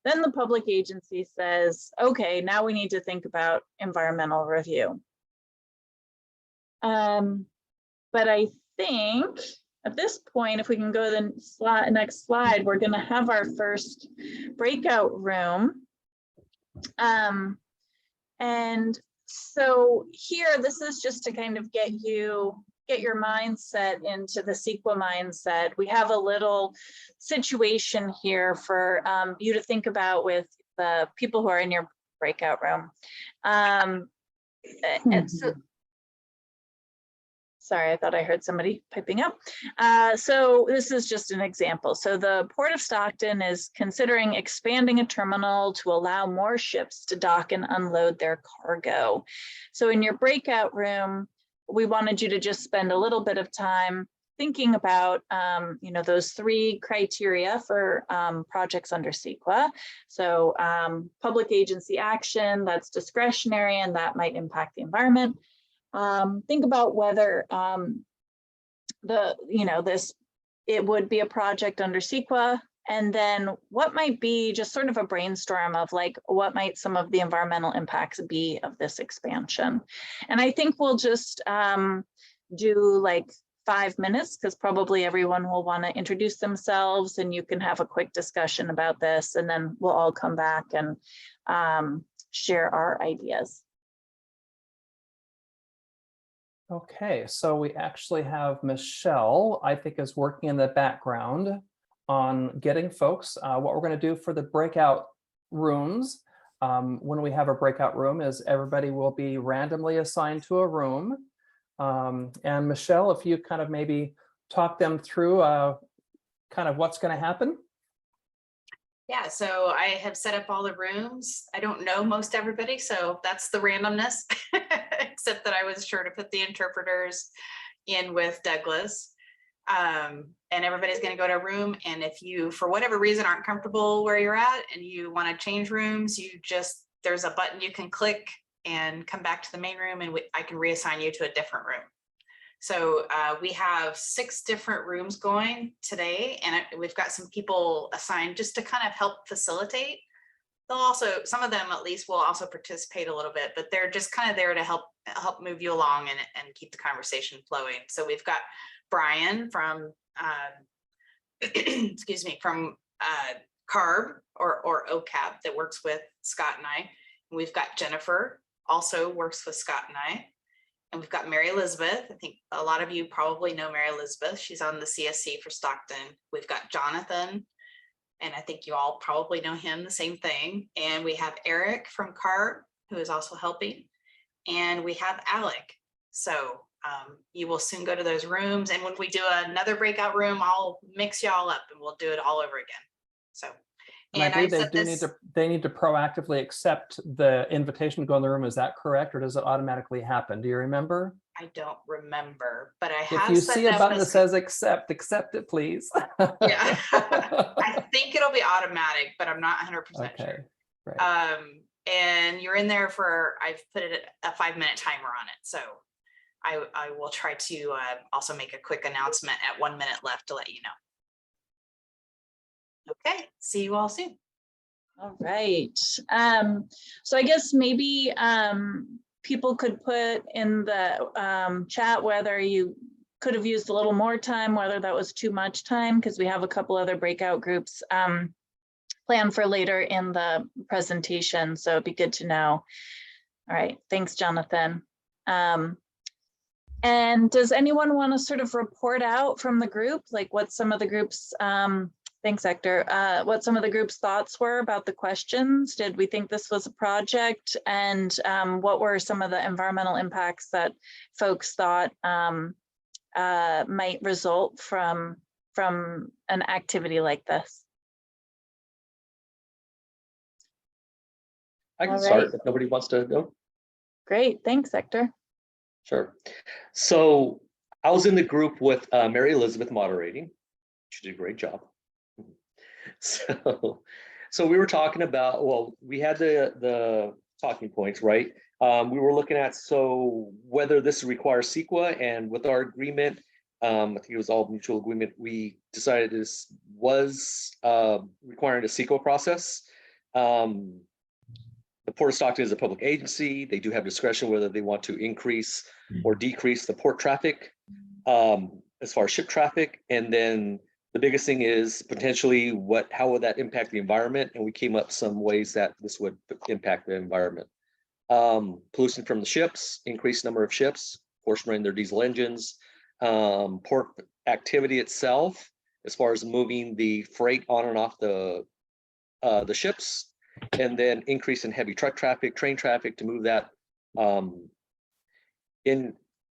then the public agency says, okay, now we need to think about environmental review. But I think at this point, if we can go to the next slide, we're going to have our first breakout room. And so here, this is just to kind of get your mindset into the CEQA mindset. We have a little situation here for you to think about with the people who are in your breakout room. And so, sorry, I thought I heard somebody piping up. So this is just an example. So the Port of Stockton is considering expanding a terminal to allow more ships to dock and unload their cargo. So in your breakout room, we wanted you to just spend a little bit of time thinking about, you know, those 3 criteria for projects under CEQA. So public agency action, that's discretionary, and that might impact the environment. Think about whether it would be a project under CEQA, and then what might be just sort of a brainstorm of like, what might some of the environmental impacts be of this expansion. And I think we'll just do like 5 minutes, because probably everyone will want to introduce themselves, and you can have a quick discussion about this, and then we'll all come back and share our ideas.
Okay, so we actually have Michelle, I think, is working in the background on getting folks. What we're going to do for the breakout rooms, when we have a breakout room, is everybody will be randomly assigned to a room. And Michelle, if you kind of maybe talk them through kind of what's going to happen.
Yeah, so I have set up all the rooms. I don't know most everybody, so that's the randomness, except that I was sure to put the interpreters in with Douglas. And everybody's going to go to a room. And if you, for whatever reason, aren't comfortable where you're at and you want to change rooms, there's a button you can click and come back to the main room, and I can reassign you to a different room. So we have 6 different rooms going today, and we've got some people assigned just to kind of help facilitate. They'll also, some of them at least will also participate a little bit, but they're just kind of there to help move you along and keep the conversation flowing. So we've got Brian from, excuse me, from CARB or OCAP that works with Scott and I. And we've got Jennifer, also works with Scott and I. And we've got Mary Elizabeth. I think a lot of you probably know Mary Elizabeth. She's on the CSC for Stockton. We've got Jonathan, and I think you all probably know him, the same thing. And we have Eric from CARB, who is also helping. And we have Alec. So you will soon go to those rooms. And when we do another breakout room, I'll mix y'all up and we'll do it all over again. So.
And I believe they need to proactively accept the invitation to go in the room. Is that correct, or does it automatically happen? Do you remember?
I don't remember, but I have.
If you see a button that says accept it, please.
Yeah, I think it'll be automatic, but I'm not 100% sure. Right. And you're in there for, I've put it at a 5-minute timer on it, so I will try to also make a quick announcement at 1 minute left to let you know. Okay, see you all soon.
All right. So I guess maybe people could put in the chat whether you could have used a little more time, whether that was too much time, because we have a couple other breakout groups planned for later in the presentation. So it'd be good to know. All right, thanks, Jonathan. And does anyone want to sort of report out from the group, like what some of the groups, thanks, Hector, what some of the group's thoughts were about the questions? Did we think this was a project? And what were some of the environmental impacts that folks thought might result from an activity like this?
I can start if nobody wants to go.
Great, thanks, Hector.
Sure. So I was in the group with Mary Elizabeth moderating. She did a great job. So we were talking about, well, we had the talking points, right? We were looking at whether this requires CEQA, and with our agreement, I think it was all mutual agreement, we decided this was requiring a CEQA process. The Port of Stockton is a public agency. They do have discretion whether they want to increase or decrease the port traffic as far as ship traffic. And then the biggest thing is potentially how would that impact the environment? And we came up some ways that this would impact the environment. Pollution from the ships, increased number of ships, of course, running their diesel engines, port activity itself, as far as moving the freight on and off the ships, and then increase in heavy truck traffic, train traffic to move that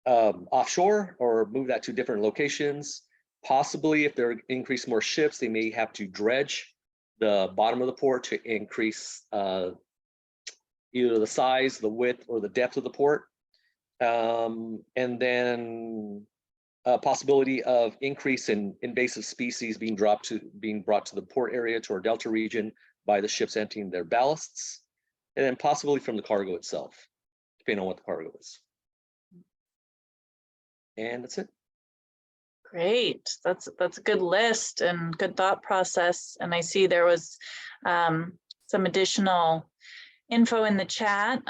offshore or move that to different locations. Possibly if they're increase more ships, they may have to dredge the bottom of the port to increase either the size, the width, or the depth of the port. And then a possibility of increase in invasive species being brought to the port area, to our Delta region, by the ships emptying their ballasts, and then possibly from the cargo itself, depending on what the cargo is. And that's it.
Great. That's a good list and good thought process. And I see there was some additional info in the chat.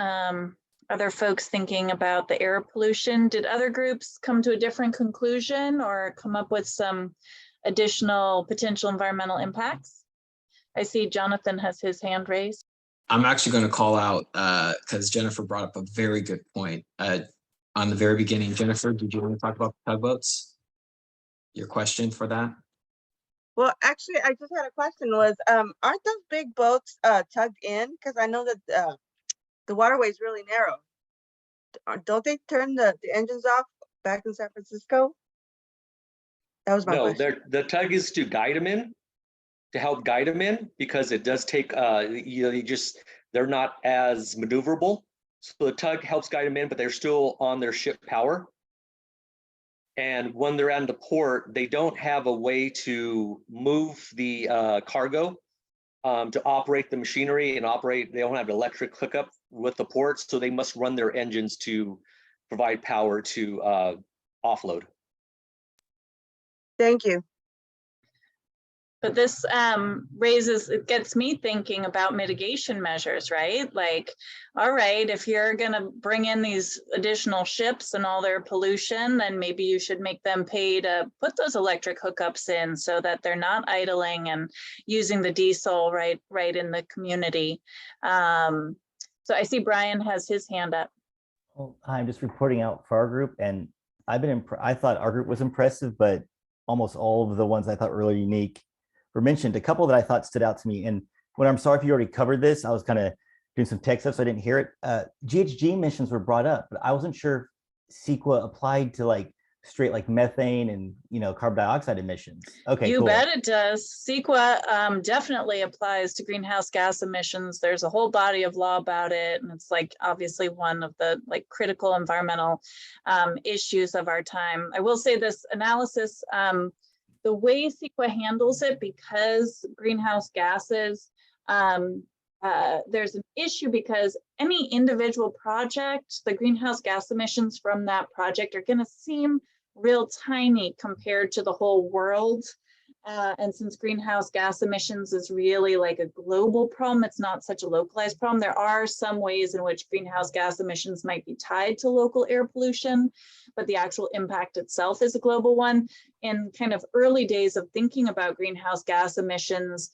Other folks thinking about the air pollution. Did other groups come to a different conclusion or come up with some additional potential environmental impacts? I see Jonathan has his hand raised.
I'm actually going to call out because Jennifer brought up a very good point. On the very beginning, Jennifer, did you want to talk about tugboats? Your question for that?
Well, actually, I just had a question was, aren't those big boats tugged in? Because I know that the waterway is really narrow. Don't they turn the engines off back in San Francisco? That was my question.
The tug is to guide them in, to help guide them in, because it does take, they're not as maneuverable. So the tug helps guide them in, but they're still on their ship power. And when they're at the port, they don't have a way to move the cargo to operate the machinery and they don't have electric hookup with the port. So they must run their engines to provide power to offload.
Thank you.
But this gets me thinking about mitigation measures, right? Like, all right, if you're gonna bring in these additional ships and all their pollution, then maybe you should make them pay to put those electric hookups in so that they're not idling and using the diesel right in the community. So I see Brian has his hand up.
Well, I'm just reporting out for our group, and I thought our group was impressive, but almost all of the ones I thought were really unique were mentioned. A couple that I thought stood out to me, and when I'm sorry if you already covered this, I was kind of doing some tech stuff, so I didn't hear it. GHG emissions were brought up, but I wasn't sure if CEQA applied to like straight like methane and carbon dioxide emissions. Okay,
You
cool.
bet it does. CEQA definitely applies to greenhouse gas emissions. There's a whole body of law about it, and it's like obviously one of the like critical environmental issues of our time. I will say this analysis, the way CEQA handles it, because greenhouse gases, there's an issue because any individual project, the greenhouse gas emissions from that project are going to seem real tiny compared to the whole world. And since greenhouse gas emissions is really like a global problem, it's not such a localized problem. There are some ways in which greenhouse gas emissions might be tied to local air pollution, but the actual impact itself is a global one. In kind of early days of thinking about greenhouse gas emissions,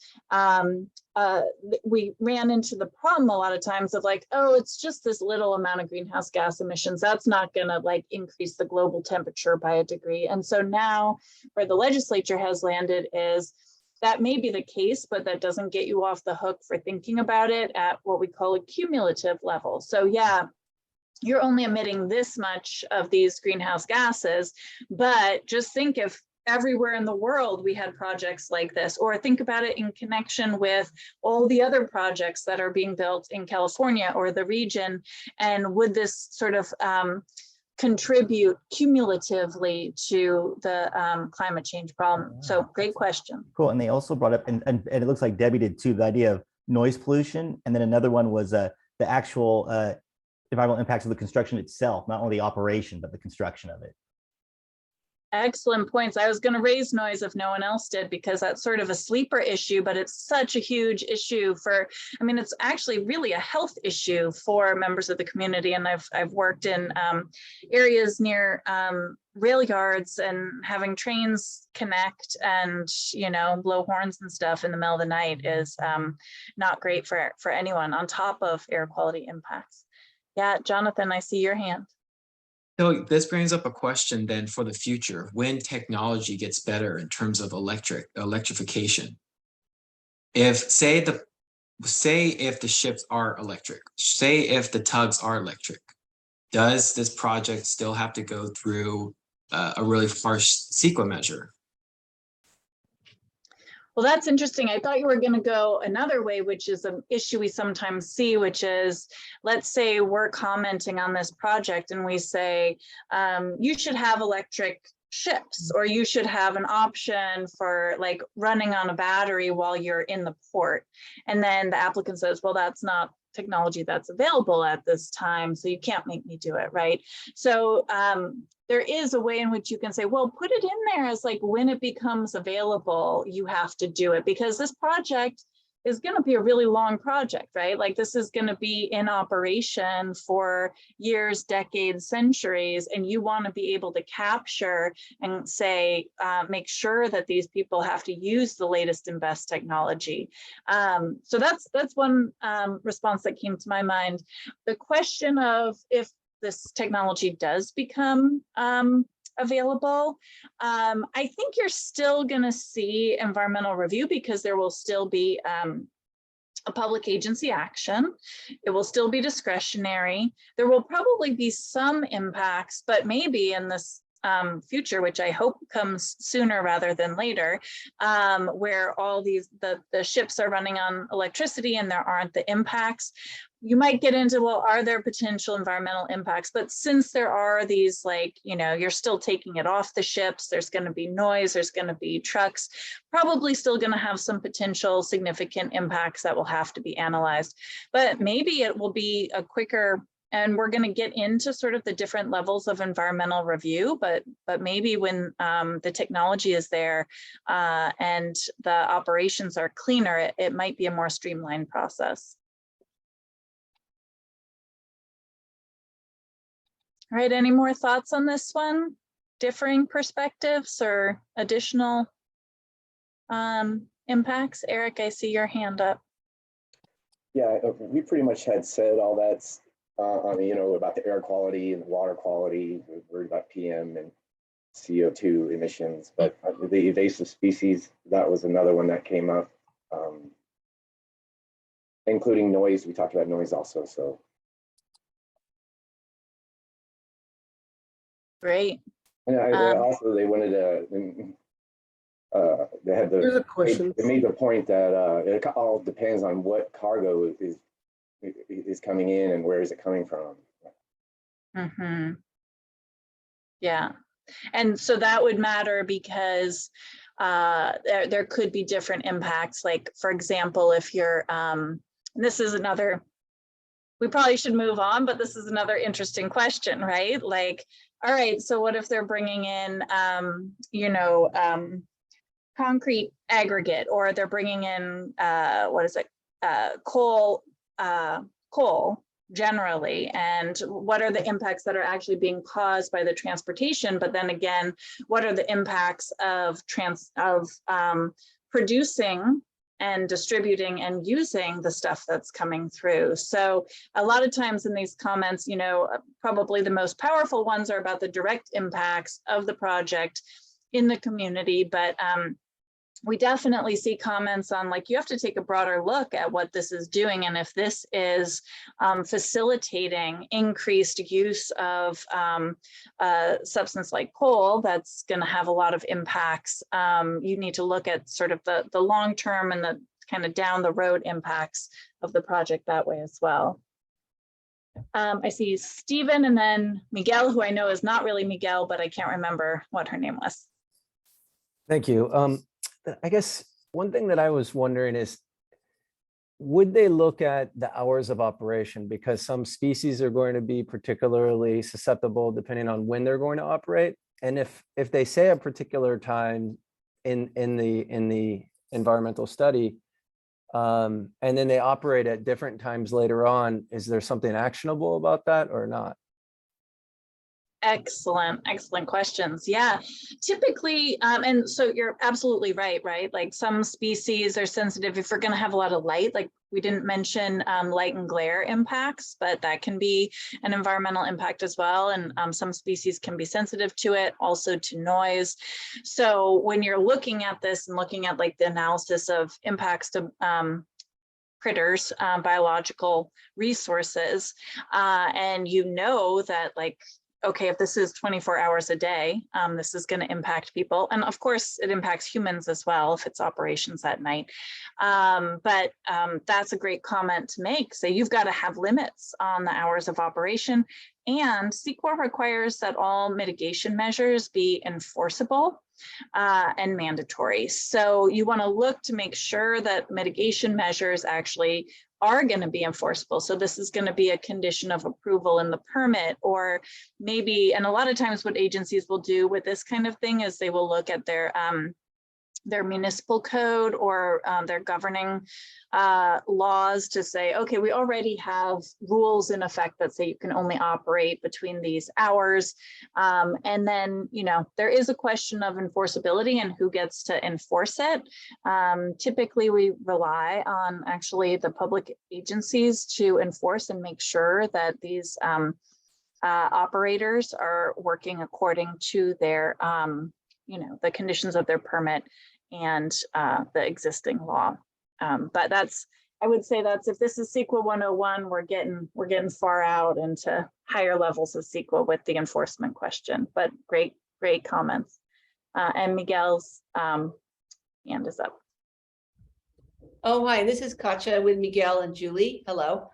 we ran into the problem a lot of times of like, oh, it's just this little amount of greenhouse gas emissions. That's not going to like increase the global temperature by a degree. And so now where the legislature has landed is that may be the case, but that doesn't get you off the hook for thinking about it at what we call a cumulative level. So yeah, you're only emitting this much of these greenhouse gases, but just think if everywhere in the world we had projects like this, or think about it in connection with all the other projects that are being built in California or the region, and would this sort of contribute cumulatively to the climate change problem? So great question.
Cool. And they also brought up, and it looks like Debbie did too, the idea of noise pollution. And then another one was the actual environmental impacts of the construction itself, not only the operation, but the construction of it.
Excellent points. I was going to raise noise if no one else did, because that's sort of a sleeper issue, but it's such a huge issue for, I mean, it's actually really a health issue for members of the community. And I've worked in areas near rail yards and having trains connect and, you know, blow horns and stuff in the middle of the night is not great for anyone, on top of air quality impacts. Yeah, Jonathan, I see your hand.
So this brings up a question then for the future, when technology gets better in terms of electrification. If if the ships are electric, say if the tugs are electric, does this project still have to go through a really harsh CEQA measure?
Well, that's interesting. I thought you were going to go another way, which is an issue we sometimes see, which is, let's say we're commenting on this project and we say, you should have electric ships, or you should have an option for like running on a battery while you're in the port. And then the applicant says, well, that's not technology that's available at this time, so you can't make me do it, right? So there is a way in which you can say, well, put it in there as like when it becomes available, you have to do it, because this project is going to be a really long project, right? Like this is going to be in operation for years, decades, centuries, and you want to be able to capture and say, make sure that these people have to use the latest and best technology. So that's one response that came to my mind. The question of if this technology does become available, I think you're still going to see environmental review, because there will still be a public agency action. It will still be discretionary. There will probably be some impacts, but maybe in this future, which I hope comes sooner rather than later, where all the ships are running on electricity and there aren't the impacts. You might get into, well, are there potential environmental impacts? But since there are these, like, you know, you're still taking it off the ships, there's going to be noise, there's going to be trucks, probably still going to have some potential significant impacts that will have to be analyzed. But maybe it will be a quicker, and we're going to get into sort of the different levels of environmental review, but maybe when the technology is there and the operations are cleaner, it might be a more streamlined process. All right, any more thoughts on this one? Differing perspectives or additional impacts? Eric, I see your hand up.
Yeah, we pretty much had said all that, I mean, you know, about the air quality and the water quality, we're worried about PM and CO2 emissions, but the invasive species, that was another one that came up, including noise. We talked about noise also, so.
Great.
And also they wanted to, they had
Here's a question.
They made the point that it all depends on what cargo is coming in and where is it coming from.
Mm-hmm. Yeah, and so that would matter because there could be different impacts. Like, for example, if you're, this is another, we probably should move on, but this is another interesting question, right? Like, all right, so what if they're bringing in, you know, concrete aggregate, or they're bringing in, what is it, coal generally, and what are the impacts that are actually being caused by the transportation? But then again, what are the impacts of producing and distributing and using the stuff that's coming through? So a lot of times in these comments, you know, probably the most powerful ones are about the direct impacts of the project in the community, but we definitely see comments on, like, you have to take a broader look at what this is doing, and if this is facilitating increased use of a substance like coal, that's going to have a lot of impacts. You need to look at sort of the long-term and the kind of down the road impacts of the project that way as well. I see Stephen and then Miguel, who I know is not really Miguel, but I can't remember what her name was.
Thank you. I guess one thing that I was wondering is, would they look at the hours of operation? Because some species are going to be particularly susceptible depending on when they're going to operate. And if they say a particular time in the environmental study, and then they operate at different times later on, is there something actionable about that or not?
Excellent questions. Yeah, typically, and so you're absolutely right? Like some species are sensitive if we're going to have a lot of light, like we didn't mention light and glare impacts, but that can be an environmental impact as well. And some species can be sensitive to it, also to noise. So when you're looking at this and looking at like the analysis of impacts to critters, biological resources, and you know that like, okay, if this is 24 hours a day, this is going to impact people. And of course, it impacts humans as well if it's operations at night. But that's a great comment to make. So you've got to have limits on the hours of operation. And CEQA requires that all mitigation measures be enforceable and mandatory. So you want to look to make sure that mitigation measures actually are going to be enforceable. So this is going to be a condition of approval in the permit, or maybe, and a lot of times what agencies will do with this kind of thing is they will look at their municipal code or their governing laws to say, okay, we already have rules in effect that say you can only operate between these hours. And then, you know, there is a question of enforceability and who gets to enforce it. Typically, we rely on actually the public agencies to enforce and make sure that these operators are working according to their, you know, the conditions of their permit and the existing law. But that's, I would say that's, if this is CEQA 101, we're getting far out into higher levels of CEQA with the enforcement question, but great comments. And Miguel's hand is up.
Oh, hi, this is Katja with Miguel and Julie. Hello.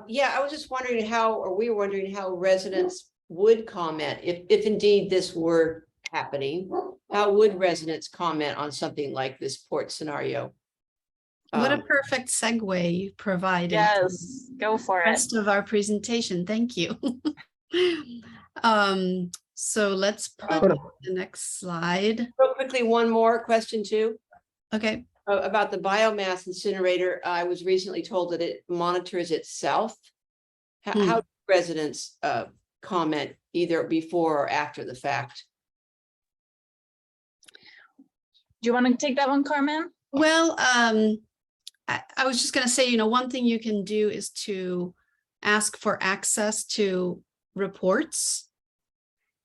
Yeah, I was just wondering how, or we were wondering how residents would comment if indeed this were happening. How would residents comment on something like this port scenario?
What a perfect segue you provided.
Yes, go for it.
Rest of our presentation. Thank you. So let's put the next slide.
Real quickly, one more question too.
Okay.
About the biomass incinerator, I was recently told that it monitors itself. How do residents comment either before or after the fact?
Do you want to take that one, Carmen?
Well, I was just going to say, you know, one thing you can do is to ask for access to reports,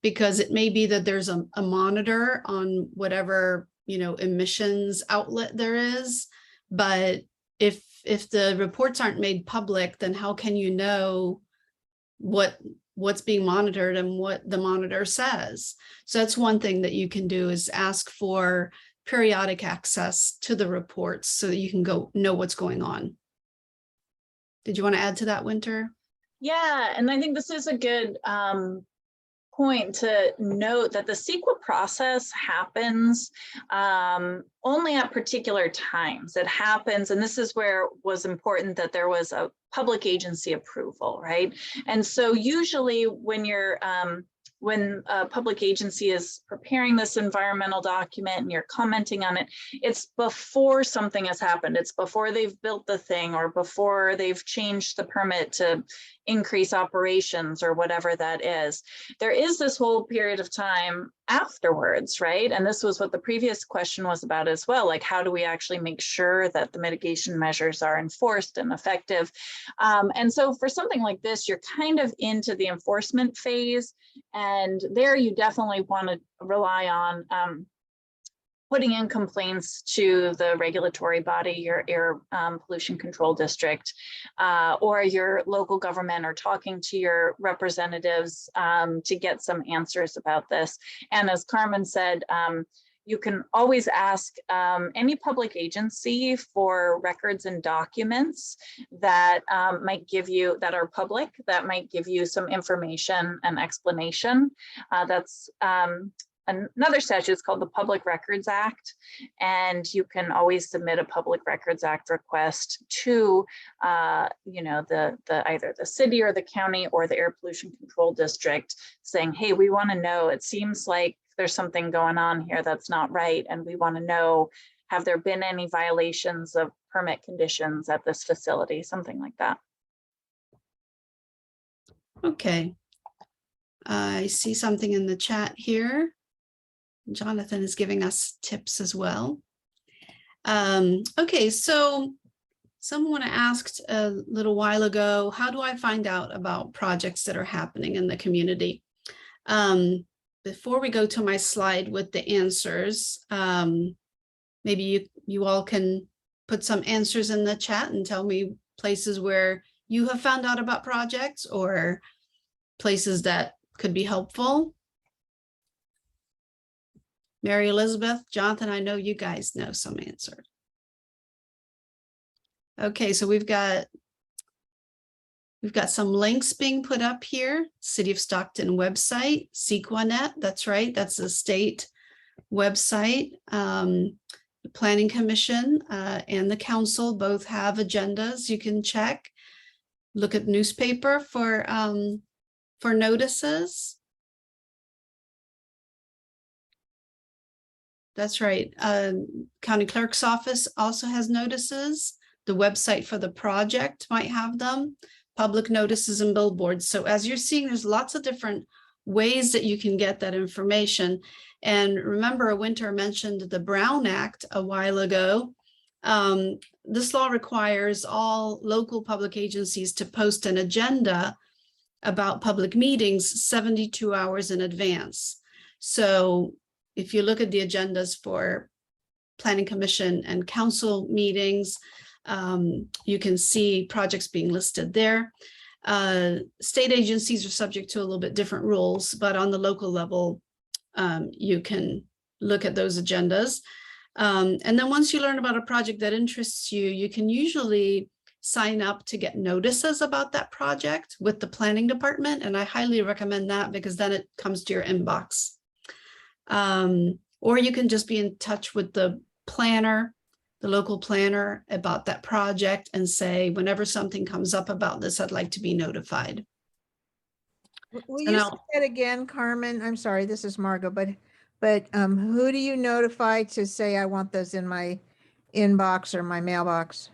because it may be that there's a monitor on whatever, you know, emissions outlet there is. But if the reports aren't made public, then how can you know what's being monitored and what the monitor says? So that's one thing that you can do, is ask for periodic access to the reports so that you can know what's going on. Did you want to add to that, Winter?
Yeah, and I think this is a good point to note that the CEQA process happens only at particular times. It happens, and this is where it was important that there was a public agency approval, right? And so usually when you're when a public agency is preparing this environmental document and you're commenting on it, it's before something has happened. It's before they've built the thing or before they've changed the permit to increase operations or whatever that is. There is this whole period of time afterwards, right? And this was what the previous question was about as well. Like, how do we actually make sure that the mitigation measures are enforced and effective? And so for something like this, you're kind of into the enforcement phase. And there you definitely want to rely on putting in complaints to the regulatory body, your air pollution control district, or your local government, or talking to your representatives to get some answers about this. And as Carmen said, you can always ask any public agency for records and documents that might give you, that are public, that might give you some information and explanation. That's another statute. It's called the Public Records Act. And you can always submit a Public Records Act request to, you know, either the city or the county or the Air Pollution Control District saying, hey, we want to know, it seems like there's something going on here that's not right. And we want to know, have there been any violations of permit conditions at this facility, something like that.
Okay. I see something in the chat here. Jonathan is giving us tips as well. Okay, so someone asked a little while ago, how do I find out about projects that are happening in the community? Before we go to my slide with the answers, maybe you all can put some answers in the chat and tell me places where you have found out about projects or places that could be helpful. Mary Elizabeth, Jonathan, I know you guys know some answers. Okay, so we've got some links being put up here. City of Stockton website, CEQA.net, that's right, that's the state website. The Planning Commission and the council both have agendas you can check. Look at newspaper for notices. That's right. County Clerk's Office also has notices. The website for the project might have them. Public notices and billboards. So as you're seeing, there's lots of different ways that you can get that information. And remember, Winter mentioned the Brown Act a while ago. This law requires all local public agencies to post an agenda about public meetings 72 hours in advance. So if you look at the agendas for Planning Commission and council meetings, you can see projects being listed there. State agencies are subject to a little bit different rules, but on the local level, you can look at those agendas. And then once you learn about a project that interests you, you can usually sign up to get notices about that project with the planning department. And I highly recommend that because then it comes to your inbox. Or you can just be in touch with the planner, the local planner about that project and say, whenever something comes up about this, I'd like to be notified.
Will you say that again, Carmen? I'm sorry, this is Margot, but who do you notify to say I want those in my inbox or my mailbox?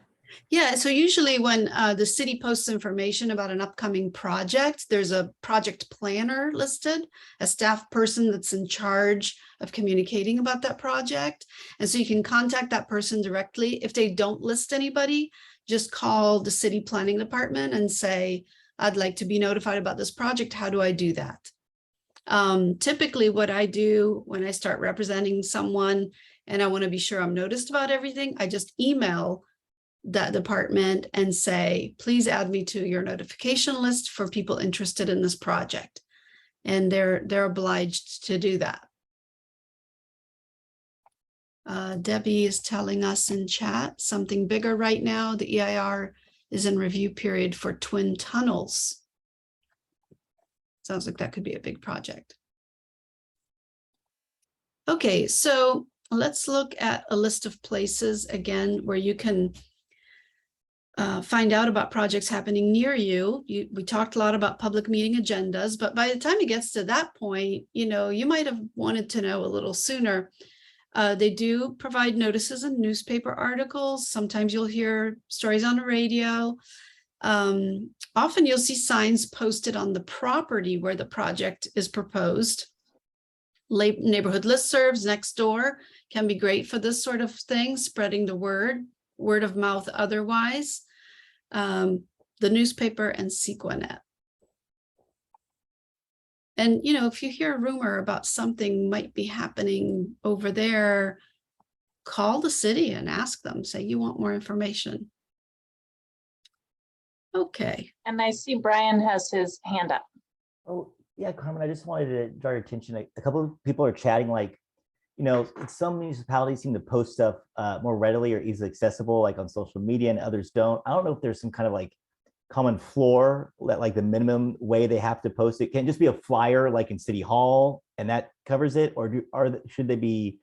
Yeah, so usually when the city posts information about an upcoming project, there's a project planner listed, a staff person that's in charge of communicating about that project. And so you can contact that person directly. If they don't list anybody, just call the city planning department and say, I'd like to be notified about this project. How do I do that? Typically what I do when I start representing someone and I want to be sure I'm noticed about everything, I just email that department and say, please add me to your notification list for people interested in this project. And they're obliged to do that. Debbie is telling us in chat something bigger right now. The EIR is in review period for twin tunnels. Sounds like that could be a big project. Okay, so let's look at a list of places again where you can find out about projects happening near you. We talked a lot about public meeting agendas, but by the time it gets to that point, you might have wanted to know a little sooner. They do provide notices in newspaper articles. Sometimes you'll hear stories on the radio. Often you'll see signs posted on the property where the project is proposed. Neighborhood listservs next door can be great for this sort of thing, spreading the word of mouth otherwise. The newspaper and CEQA.net. And, if you hear a rumor about something might be happening over there, call the city and ask them, say you want more information. Okay.
And I see Brian has his hand up.
Oh, yeah, Carmen, I just wanted to draw your attention. A couple of people are chatting some municipalities seem to post stuff more readily or easily accessible, like on social media, and others don't. I don't know if there's some kind of common floor, like the minimum way they have to post it? Can it just be a flyer like in City Hall and that covers it? Or should they be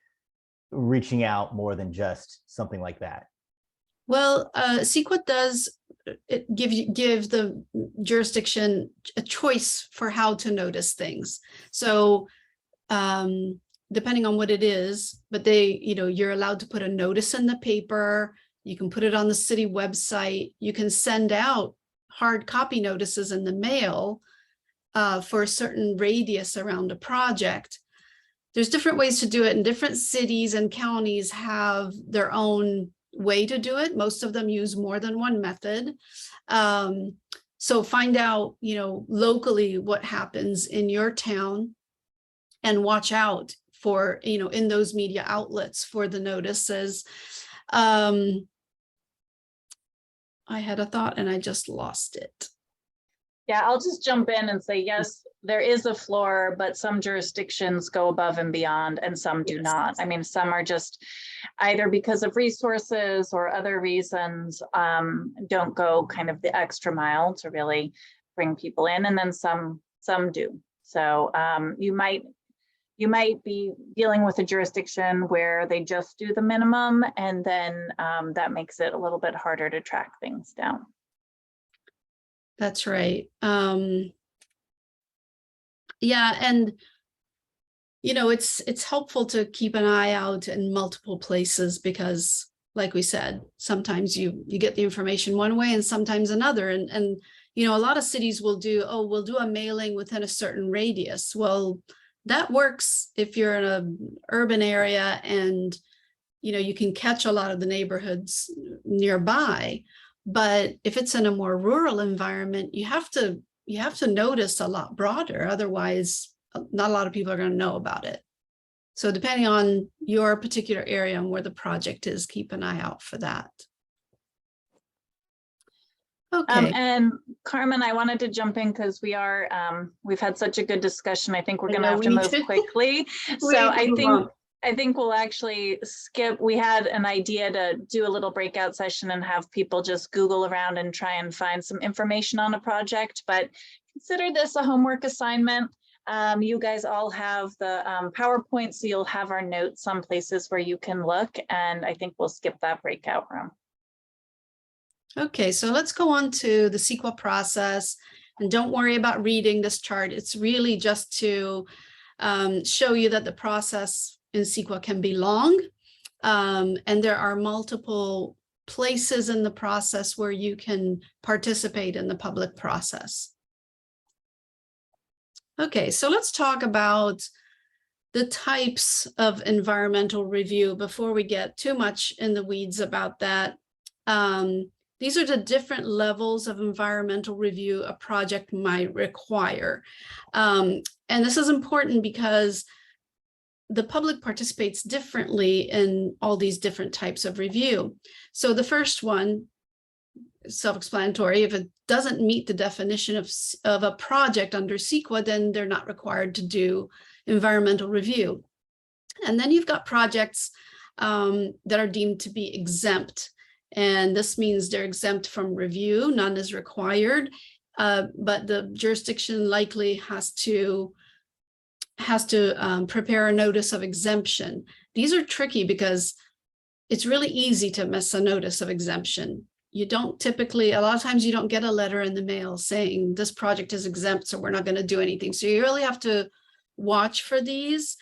reaching out more than just something like that?
Well, CEQA does give the jurisdiction a choice for how to notice things. So depending on what it is, but you're allowed to put a notice in the paper. You can put it on the city website. You can send out hard copy notices in the mail for a certain radius around a project. There's different ways to do it, and different cities and counties have their own way to do it. Most of them use more than one method. So find out, locally what happens in your town and watch out for, in those media outlets for the notices. I had a thought and I just lost it.
Yeah, I'll just jump in and say, yes, there is a floor, but some jurisdictions go above and beyond and some do not. I mean, some are just either because of resources or other reasons don't go kind of the extra mile to really bring people in, and then some do. So you might be dealing with a jurisdiction where they just do the minimum, and then that makes it a little bit harder to track things down.
That's right. Yeah, and it's helpful to keep an eye out in multiple places because, like we said, sometimes you get the information one way and sometimes another. And a lot of cities will do, we'll do a mailing within a certain radius. Well, that works if you're in an urban area and you can catch a lot of the neighborhoods nearby. But if it's in a more rural environment, you have to notice a lot broader. Otherwise, not a lot of people are going to know about it. So depending on your particular area and where the project is, keep an eye out for that. Okay.
And Carmen, I wanted to jump in because we've had such a good discussion. I think we're going to have to move quickly. So I think we'll actually skip. We had an idea to do a little breakout session and have people just Google around and try and find some information on a project, but consider this a homework assignment. You guys all have the PowerPoint, so you'll have our notes some places where you can look, and I think we'll skip that breakout room.
Okay, so let's go on to the Sql process, and don't worry about reading this chart. It's really just to show you that the process in Sql can be long, and there are multiple places in the process where you can participate in the public process. Okay, so let's talk about the types of environmental review before we get too much in the weeds about that. These are the different levels of environmental review a project might require. And this is important because the public participates differently in all these different types of review. So the first one, self-explanatory, if it doesn't meet the definition of a project under CEQA, then they're not required to do environmental review. And then you've got projects that are deemed to be exempt. And this means they're exempt from review, none is required, but the jurisdiction likely has to prepare a notice of exemption. These are tricky because it's really easy to miss a notice of exemption. You don't typically, a lot of times you don't get a letter in the mail saying this project is exempt, so we're not going to do anything. So you really have to watch for these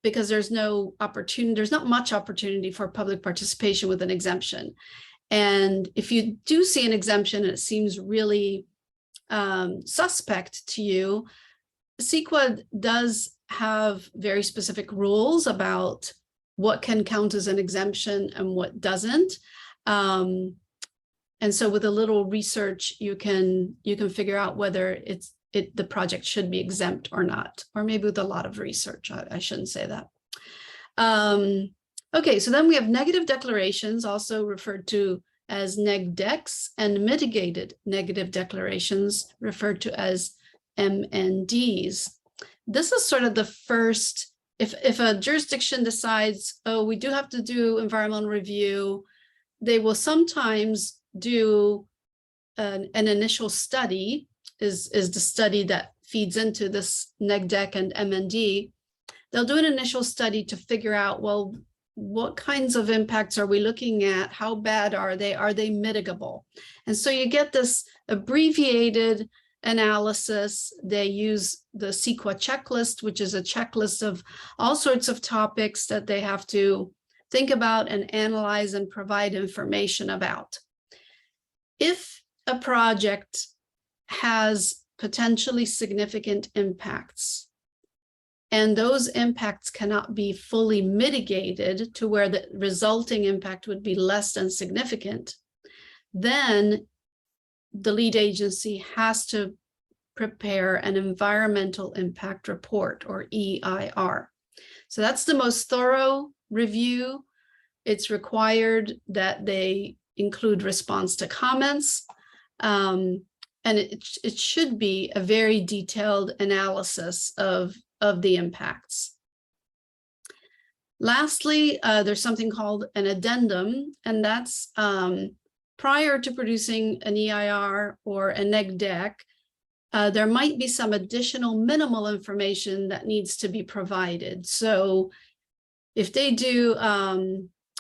because there's no opportunity, there's not much opportunity for public participation with an exemption. And if you do see an exemption and it seems really suspect to you, CEQA does have very specific rules about what can count as an exemption and what doesn't. And so with a little research, you can figure out whether the project should be exempt or not, or maybe with a lot of research, I shouldn't say that. Okay, so then we have negative declarations, also referred to as neg-decs, and mitigated negative declarations, referred to as MNDs. This is sort of the first, if a jurisdiction decides, oh, we do have to do environmental review, they will sometimes do an initial study is the study that feeds into this NEGDEC and MND. They'll do an initial study to figure out, well, what kinds of impacts are we looking at? How bad are they? Are they mitigable? And so you get this abbreviated analysis. They use the CEQA checklist, which is a checklist of all sorts of topics that they have to think about and analyze and provide information about. If a project has potentially significant impacts, and those impacts cannot be fully mitigated to where the resulting impact would be less than significant, then the lead agency has to prepare an environmental impact report, or EIR. So that's the most thorough review. It's required that they include response to comments, and it should be a very detailed analysis of the impacts. Lastly, there's something called an addendum, and that's prior to producing an EIR or a NEGDEC, there might be some additional minimal information that needs to be provided. So if they do,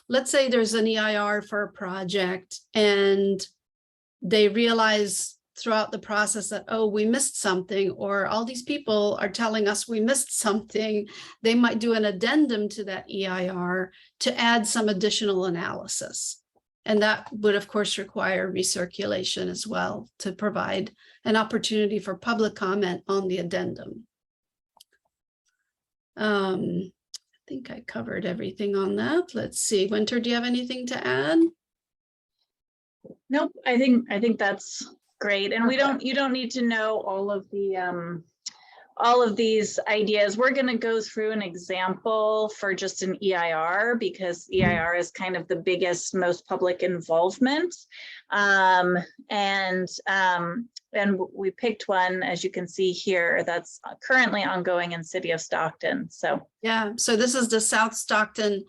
let's say there's an EIR for a project and they realize throughout the process that, oh, we missed something, or all these people are telling us we missed something, they might do an addendum to that EIR to add some additional analysis. And that would, of course, require recirculation as well to provide an opportunity for public comment on the addendum. I think I covered everything on that. Let's see, Winter, do you have anything to add?
Nope, I think that's great. And you don't need to know all of these ideas. We're going to go through an example for just an EIR, because EIR is kind of the biggest, most public involvement. And we picked one, as you can see here, that's currently ongoing in City of Stockton. So
yeah, so this is the South Stockton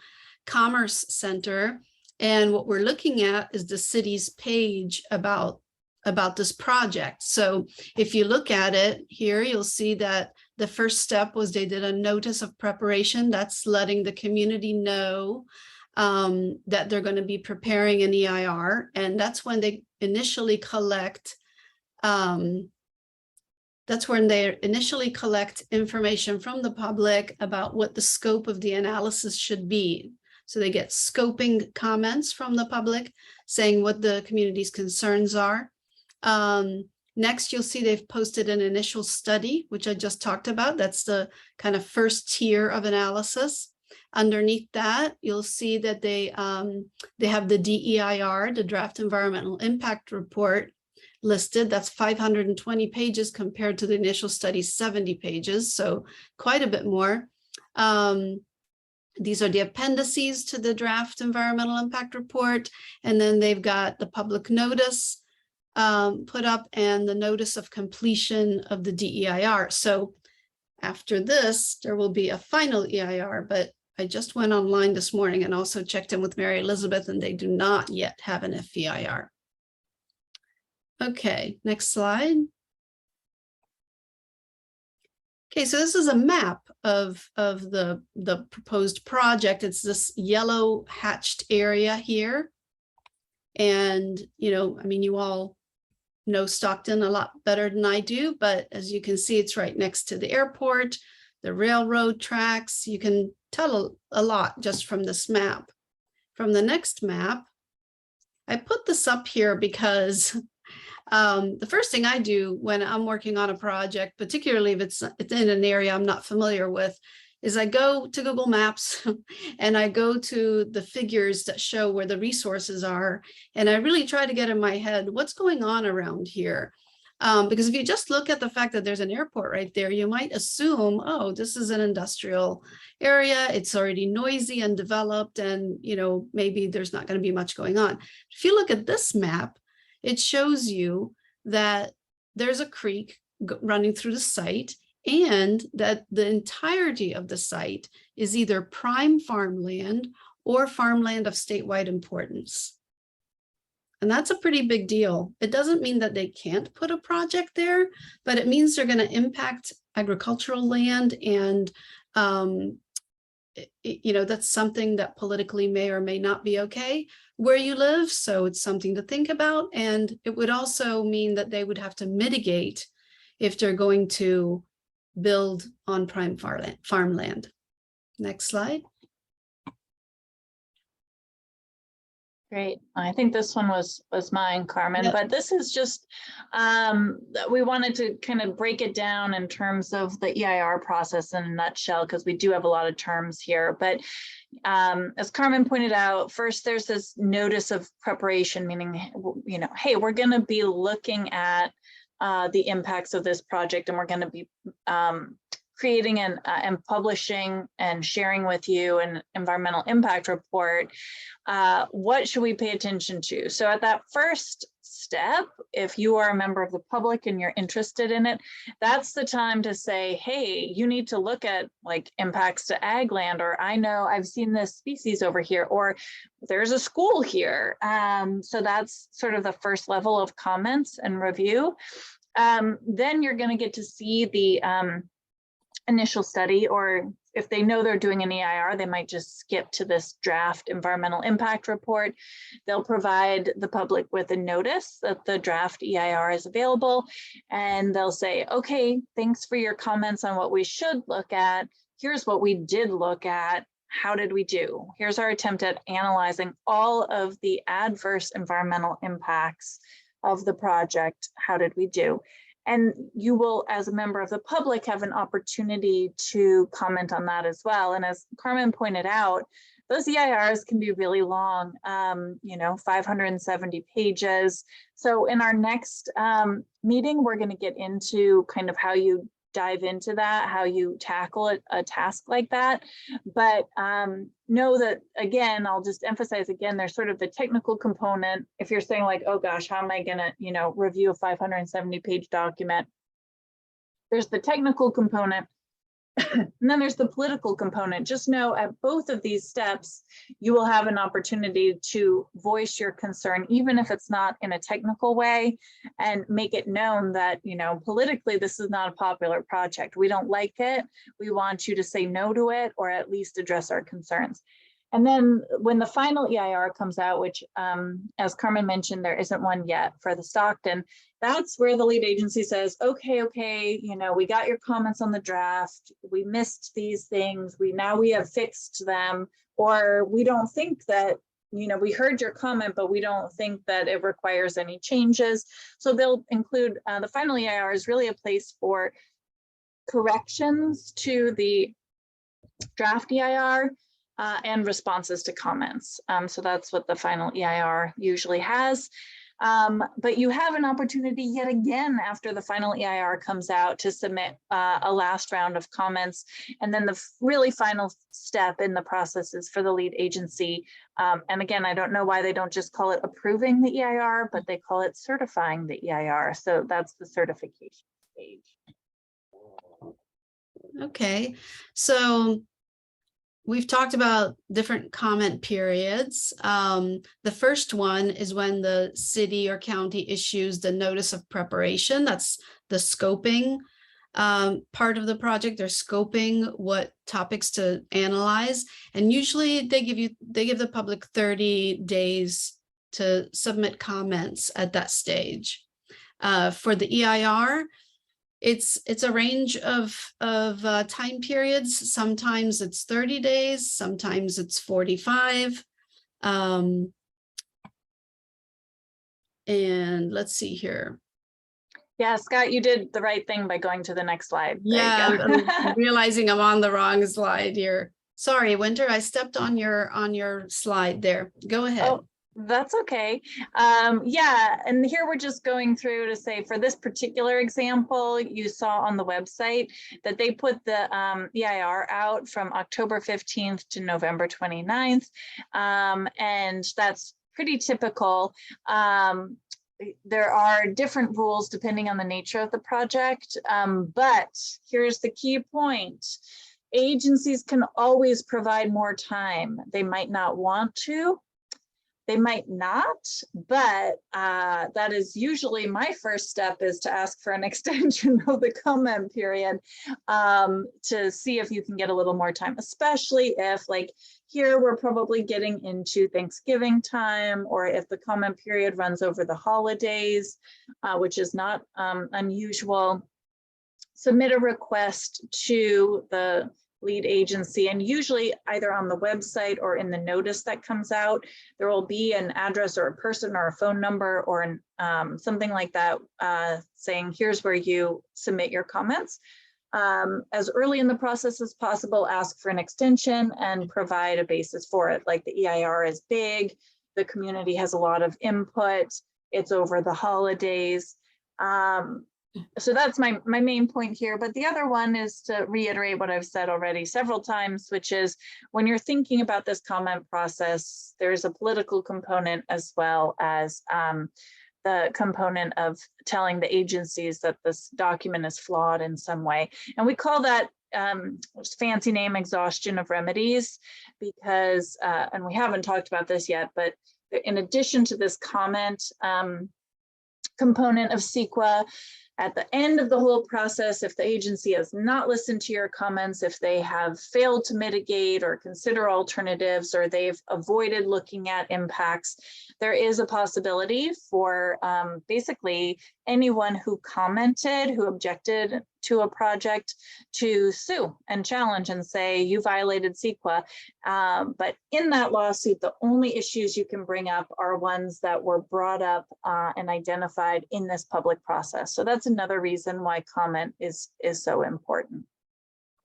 Commerce Center. And what we're looking at is the city's page about this project. So if you look at it here, you'll see that the first step was they did a notice of preparation. That's letting the community know that they're going to be preparing an EIR. And that's when they initially collect information from the public about what the scope of the analysis should be. So they get scoping comments from the public saying what the community's concerns are. Next, you'll see they've posted an initial study, which I just talked about. That's the kind of first tier of analysis. Underneath that, you'll see that they have the DEIR, the Draft Environmental Impact Report, listed. That's 520 pages compared to the initial study's 70 pages, so quite a bit more. These are the appendices to the Draft Environmental Impact Report, and then they've got the public notice put up and the notice of completion of the DEIR. So after this, there will be a final EIR, but I just went online this morning and also checked in with Mary Elizabeth, and they do not yet have an FEIR. Okay, next slide. Okay, so this is a map of the proposed project. It's this yellow hatched area here. And, I mean, you all know Stockton a lot better than I do, but as you can see, it's right next to the airport, the railroad tracks. You can tell a lot just from this map. From the next map, I put this up here because the first thing I do when I'm working on a project, particularly if it's in an area I'm not familiar with, is I go to Google Maps and I go to the figures that show where the resources are. And I really try to get in my head, what's going on around here? Because if you just look at the fact that there's an airport right there, you might assume, oh, this is an industrial area. It's already noisy and developed, and maybe there's not going to be much going on. If you look at this map, it shows you that there's a creek running through the site, and that the entirety of the site is either prime farmland or farmland of statewide importance. And that's a pretty big deal. It doesn't mean that they can't put a project there, but it means they're going to impact agricultural land. And, that's something that politically may or may not be okay where you live. So it's something to think about. And it would also mean that they would have to mitigate if they're going to build on prime farmland. Next slide.
Great. I think this one was mine, Carmen,
Yep.
but this is just, we wanted to kind of break it down in terms of the EIR process in a nutshell, because we do have a lot of terms here. But as Carmen pointed out, first, there's this notice of preparation, meaning, hey, we're going to be looking at the impacts of this project, and we're going to be creating and publishing and sharing with you an environmental impact report. What should we pay attention to? So at that first step, if you are a member of the public and you're interested in it, that's the time to say, hey, you need to look at like impacts to ag land, or I know I've seen this species over here, or there's a school here. So that's sort of the first level of comments and review. Then you're going to get to see the initial study, or if they know they're doing an EIR, they might just skip to this draft environmental impact report. They'll provide the public with a notice that the draft EIR is available, and they'll say, okay, thanks for your comments on what we should look at. Here's what we did look at. How did we do? Here's our attempt at analyzing all of the adverse environmental impacts of the project. How did we do? And you will, as a member of the public, have an opportunity to comment on that as well. And as Carmen pointed out, those EIRs can be really long, 570 pages. So in our next meeting, we're going to get into kind of how you dive into that, how you tackle a task like that. But know that, again, I'll just emphasize again, there's sort of the technical component. If you're saying like, oh gosh, how am I going to, review a 570-page document? There's the technical component. And then there's the political component. Just know at both of these steps, you will have an opportunity to voice your concern, even if it's not in a technical way, and make it known that, politically, this is not a popular project. We don't like it. We want you to say no to it, or at least address our concerns. And then when the final EIR comes out, which as Carmen mentioned, there isn't one yet for the Stockton, that's where the lead agency says, okay, we got your comments on the draft. We missed these things. We have fixed them, or we don't think that, we heard your comment, but we don't think that it requires any changes. So they'll include the final EIR is really a place for corrections to the draft EIR. And responses to comments. So that's what the final EIR usually has. But you have an opportunity yet again after the final EIR comes out to submit a last round of comments. And then the really final step in the process is for the lead agency. And again, I don't know why they don't just call it approving the EIR, but they call it certifying the EIR. So that's the certification stage.
Okay, so we've talked about different comment periods. The first one is when the city or county issues the notice of preparation. That's the scoping part of the project. They're scoping what topics to analyze. And usually they give the public 30 days to submit comments at that stage. For the EIR, it's a range of time periods. Sometimes it's 30 days, sometimes it's 45. And let's see here.
Yeah, Scott, you did the right thing by going to the next slide.
Yeah, I'm realizing I'm on the wrong slide here. Sorry, Winter, I stepped on your slide there. Go ahead.
Oh, that's okay. Yeah, and here we're just going through to say for this particular example, you saw on the website that they put the EIR out from October 15th to November 29th. And that's pretty typical. There are different rules depending on the nature of the project, but here's the key point. Agencies can always provide more time. They might not want to, They might not, but that is usually my first step, is to ask for an extension of the comment period to see if you can get a little more time, especially if, like here, we're probably getting into Thanksgiving time, or if the comment period runs over the holidays, which is not unusual. Submit a request to the lead agency, and usually either on the website or in the notice that comes out, there will be an address or a person or a phone number or an, something like that saying, here's where you submit your comments. As early in the process as possible, ask for an extension and provide a basis for it. Like the EIR is big, the community has a lot of input, it's over the holidays. So that's my main point here. But the other one is to reiterate what I've said already several times, which is when you're thinking about this comment process, there's a political component as well as the component of telling the agencies that this document is flawed in some way. And we call that fancy name Exhaustion of Remedies, because, and we haven't talked about this yet, but in addition to this comment component of CEQA, at the end of the whole process, if the agency has not listened to your comments, if they have failed to mitigate or consider alternatives, or they've avoided looking at impacts, there is a possibility for basically anyone who commented, who objected to a project, to sue and challenge and say, you violated CEQA. But in that lawsuit, the only issues you can bring up are ones that were brought up and identified in this public process. So that's another reason why comment is so important.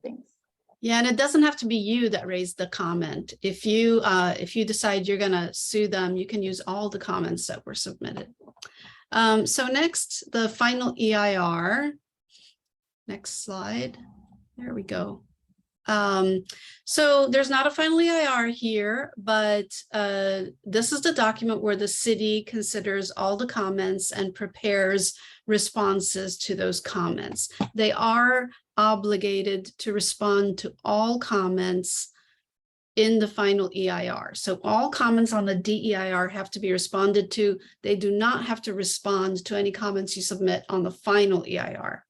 Thanks.
Yeah, and it doesn't have to be you that raised the comment. If you decide you're going to sue them, you can use all the comments that were submitted. So next, the final EIR. Next slide. There we go. So there's not a final EIR here, but this is the document where the city considers all the comments and prepares responses to those comments. They are obligated to respond to all comments in the final EIR. So all comments on the DEIR have to be responded to. They do not have to respond to any comments you submit on the final EIR.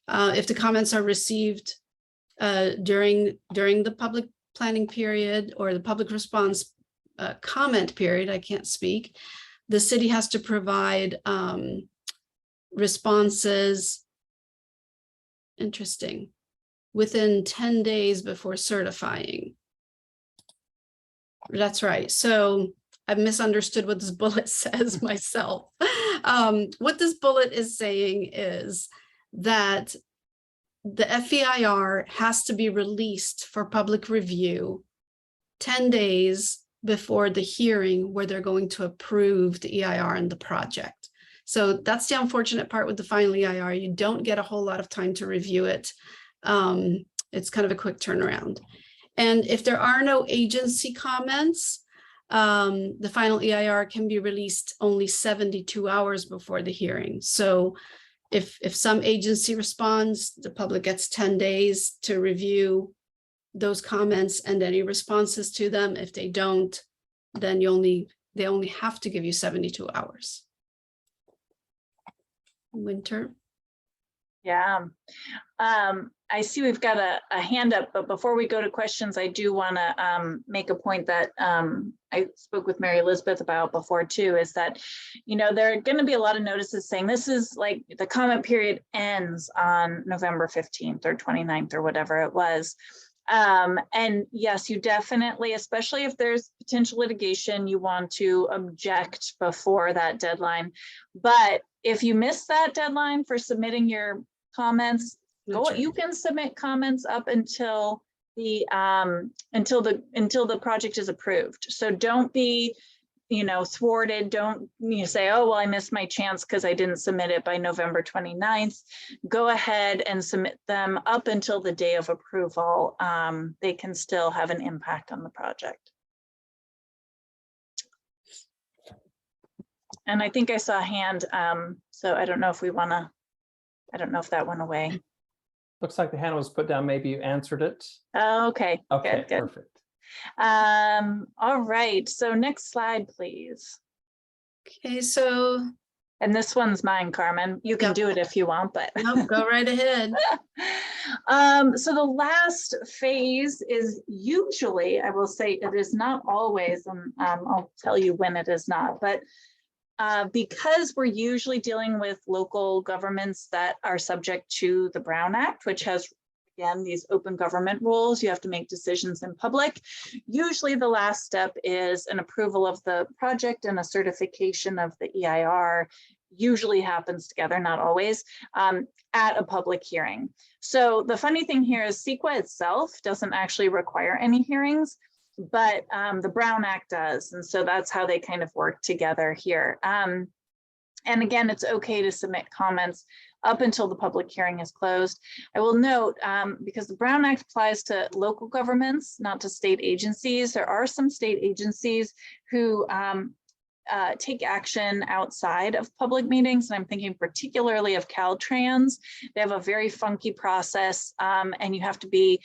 If the comments are received during the public planning period or the public response comment period, I can't speak, the city has to provide responses, interesting, within 10 days before certifying. That's right. So I've misunderstood what this bullet says myself. What this bullet is saying is that the FEIR has to be released for public review 10 days before the hearing where they're going to approve the EIR and the project. So that's the unfortunate part with the final EIR. You don't get a whole lot of time to review it. It's kind of a quick turnaround. And if there are no agency comments, the final EIR can be released only 72 hours before the hearing. So if some agency responds, the public gets 10 days to review those comments and any responses to them. If they don't, then they only have to give you 72 hours. Winter.
Yeah, I see we've got a hand up, but before we go to questions, I do want to make a point that I spoke with Mary Elizabeth about before too, is that, you know, there are going to be a lot of notices saying this is like the comment period ends on November 15th or 29th or whatever it was. And yes, you definitely, especially if there's potential litigation, you want to object before that deadline. But if you miss that deadline for submitting your comments, you can submit comments up until the project is approved. So don't be, you know, thwarted. Don't say, oh, well, I missed my chance because I didn't submit it by November 29th. Go ahead and submit them up until the day of approval. They can still have an impact on the project. And I think I saw a hand, so I don't know if we want to, I don't know if that went away.
Looks like the hand was put down. Maybe you answered it.
Oh, okay.
Okay,
good.
perfect.
All right, so next slide, please.
Okay, so
And this one's mine, Carmen. You can
Yep.
do it if you want, but.
nope, go right ahead.
So the last phase is usually, I will say it is not always, and I'll tell you when it is not, but because we're usually dealing with local governments that are subject to the Brown Act, which has, again, these open government rules, you have to make decisions in public. Usually the last step is an approval of the project and a certification of the EIR. Usually happens together, not always, at a public hearing. So the funny thing here is CEQA itself doesn't actually require any hearings, but the Brown Act does. And so that's how they kind of work together here. And again, it's okay to submit comments up until the public hearing is closed. I will note, because the Brown Act applies to local governments, not to state agencies, there are some state agencies who take action outside of public meetings. And I'm thinking particularly of Caltrans. They have a very funky process, and you have to be,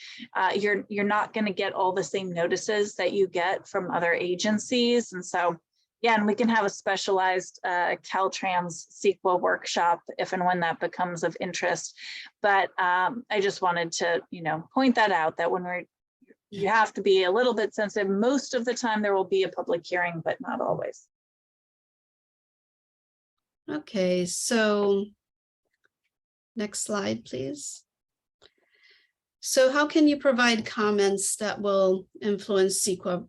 you're not going to get all the same notices that you get from other agencies. And so, yeah, and we can have a specialized Caltrans CEQA workshop if and when that becomes of interest. But I just wanted to, point that out, that when you have to be a little bit sensitive. Most of the time there will be a public hearing, but not always.
Okay, so next slide, please. So how can you provide comments that will influence CEQA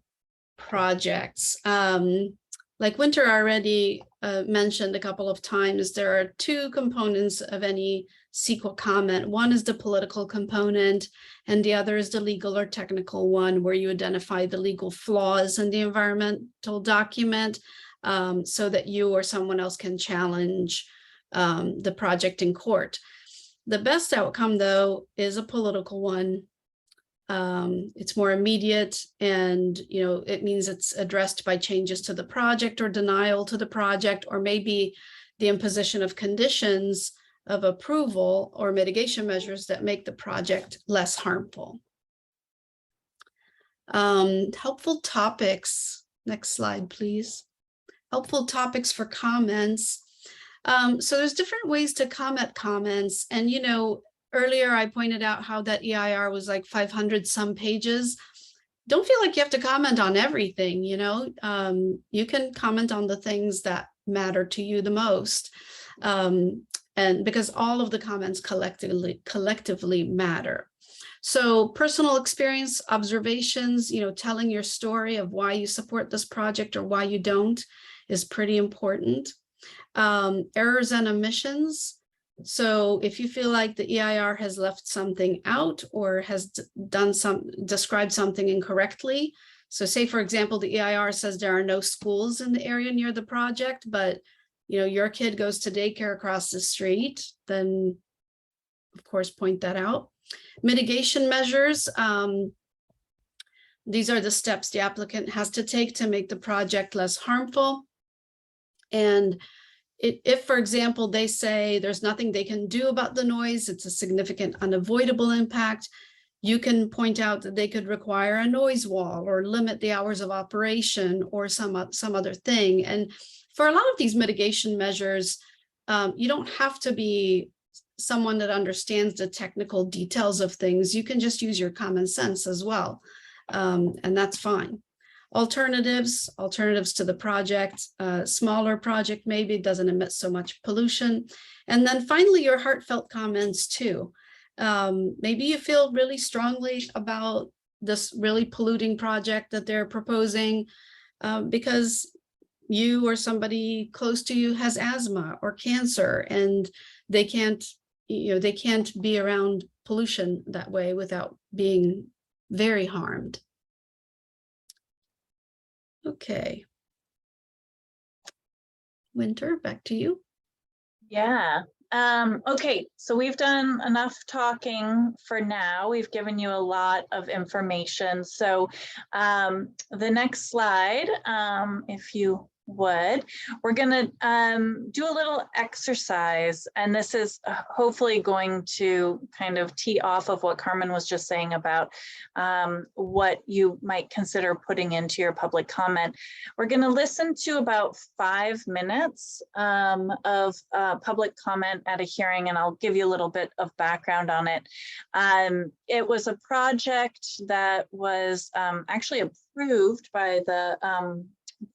projects? Like Winter already mentioned a couple of times, there are two components of any CEQA comment. One is the political component, and the other is the legal or technical one, where you identify the legal flaws in the environmental document, so that you or someone else can challenge the project in court. The best outcome, though, is a political one. It's more immediate, and it means it's addressed by changes to the project or denial to the project, or maybe the imposition of conditions of approval or mitigation measures that make the project less harmful. Helpful topics. Next slide, please. Helpful topics for comments. So there's different ways to comment comments. And, earlier I pointed out how that EIR was like 500 some pages. Don't feel like you have to comment on everything, you can comment on the things that matter to you the most. And because all of the comments collectively matter. So personal experience, observations, telling your story of why you support this project or why you don't is pretty important. Errors and omissions. So if you feel like the EIR has left something out or has described something incorrectly. So say, for example, the EIR says there are no schools in the area near the project, but your kid goes to daycare across the street, then of course point that out. Mitigation measures. These are the steps the applicant has to take to make the project less harmful. And if, for example, they say there's nothing they can do about the noise, it's a significant unavoidable impact, you can point out that they could require a noise wall or limit the hours of operation or some other thing. And for a lot of these mitigation measures, you don't have to be someone that understands the technical details of things. You can just use your common sense as well, and that's fine. Alternatives to the project, smaller project maybe doesn't emit so much pollution. And then finally, your heartfelt comments too. Maybe you feel really strongly about this really polluting project that they're proposing because you or somebody close to you has asthma or cancer, and they can't be around pollution that way without being very harmed. Okay. Winter, back to you.
Yeah. Okay, so we've done enough talking for now. We've given you a lot of information. So the next slide, if you would, we're going to do a little exercise, and this is hopefully going to kind of tee off of what Carmen was just saying about what you might consider putting into your public comment. We're going to listen to about 5 minutes of public comment at a hearing, and I'll give you a little bit of background on it. It was a project that was actually approved by the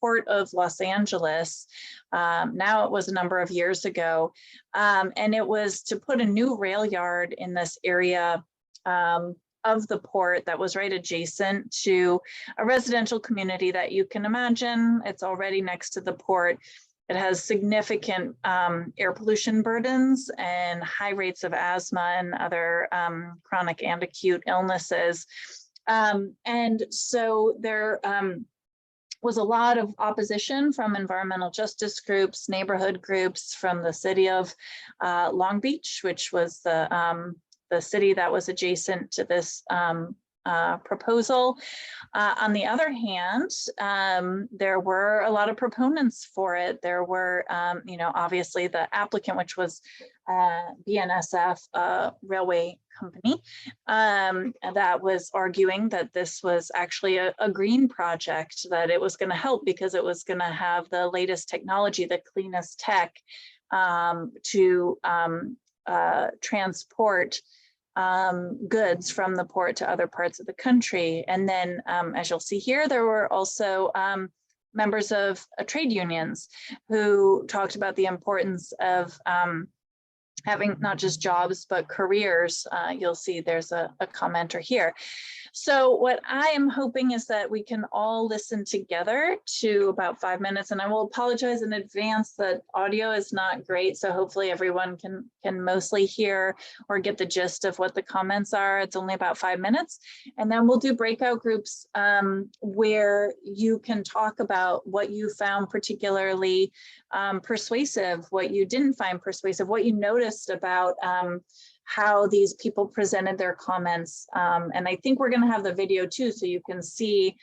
Port of Los Angeles. Now it was a number of years ago, and it was to put a new rail yard in this area of the port that was right adjacent to a residential community that you can imagine. It's already next to the port. It has significant air pollution burdens and high rates of asthma and other chronic and acute illnesses. And so there was a lot of opposition from environmental justice groups, neighborhood groups, from the city of Long Beach, which was the city that was adjacent to this proposal. On the other hand, there were a lot of proponents for it. There were, you know, obviously the applicant, which was BNSF railway company, that was arguing that this was actually a green project, that it was going to help because it was going to have the latest technology, the cleanest tech to transport goods from the port to other parts of the country. And then, as you'll see here, there were also members of trade unions who talked about the importance of having not just jobs, but careers. You'll see there's a commenter here. So what I am hoping is that we can all listen together to about 5 minutes, and I will apologize in advance that audio is not great. So hopefully everyone can mostly hear or get the gist of what the comments are. It's only about 5 minutes. And then we'll do breakout groups where you can talk about what you found particularly persuasive, what you didn't find persuasive, what you noticed about how these people presented their comments. And I think we're going to have the video too, so you can see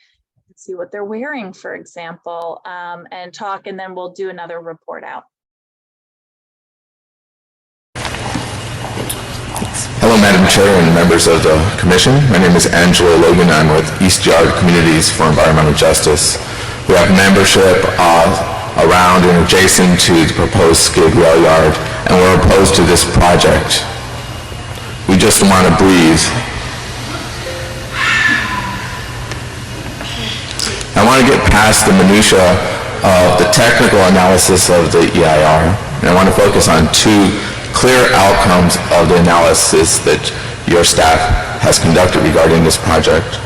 what they're wearing, for example, and talk, and then we'll do another report out.
Hello, Madam Chair and members of the Commission. My name is Angela Logan. I'm with East Yard Communities for Environmental Justice. We have membership around and adjacent to the proposed skid rail yard, and we're opposed to this project. We just want to breathe. I want to get past the minutia of the technical analysis of the EIR, and I want to focus on two clear outcomes of the analysis that your staff has conducted regarding this project.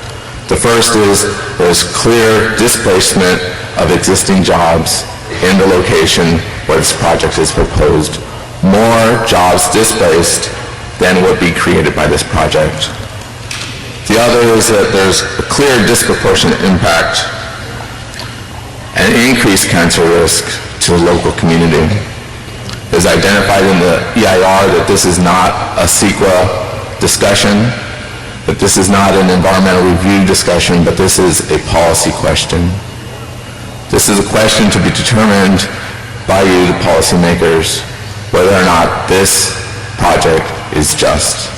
The first is there's clear displacement of existing jobs in the location where this project is proposed. More jobs displaced than would be created by this project. The other is that there's a clear disproportionate impact and increased cancer risk to the local community. It is identified in the EIR that this is not a CEQA discussion, that this is not an environmental review discussion, but this is a policy question. This is a question to be determined by you, the policymakers, whether or not this project is just.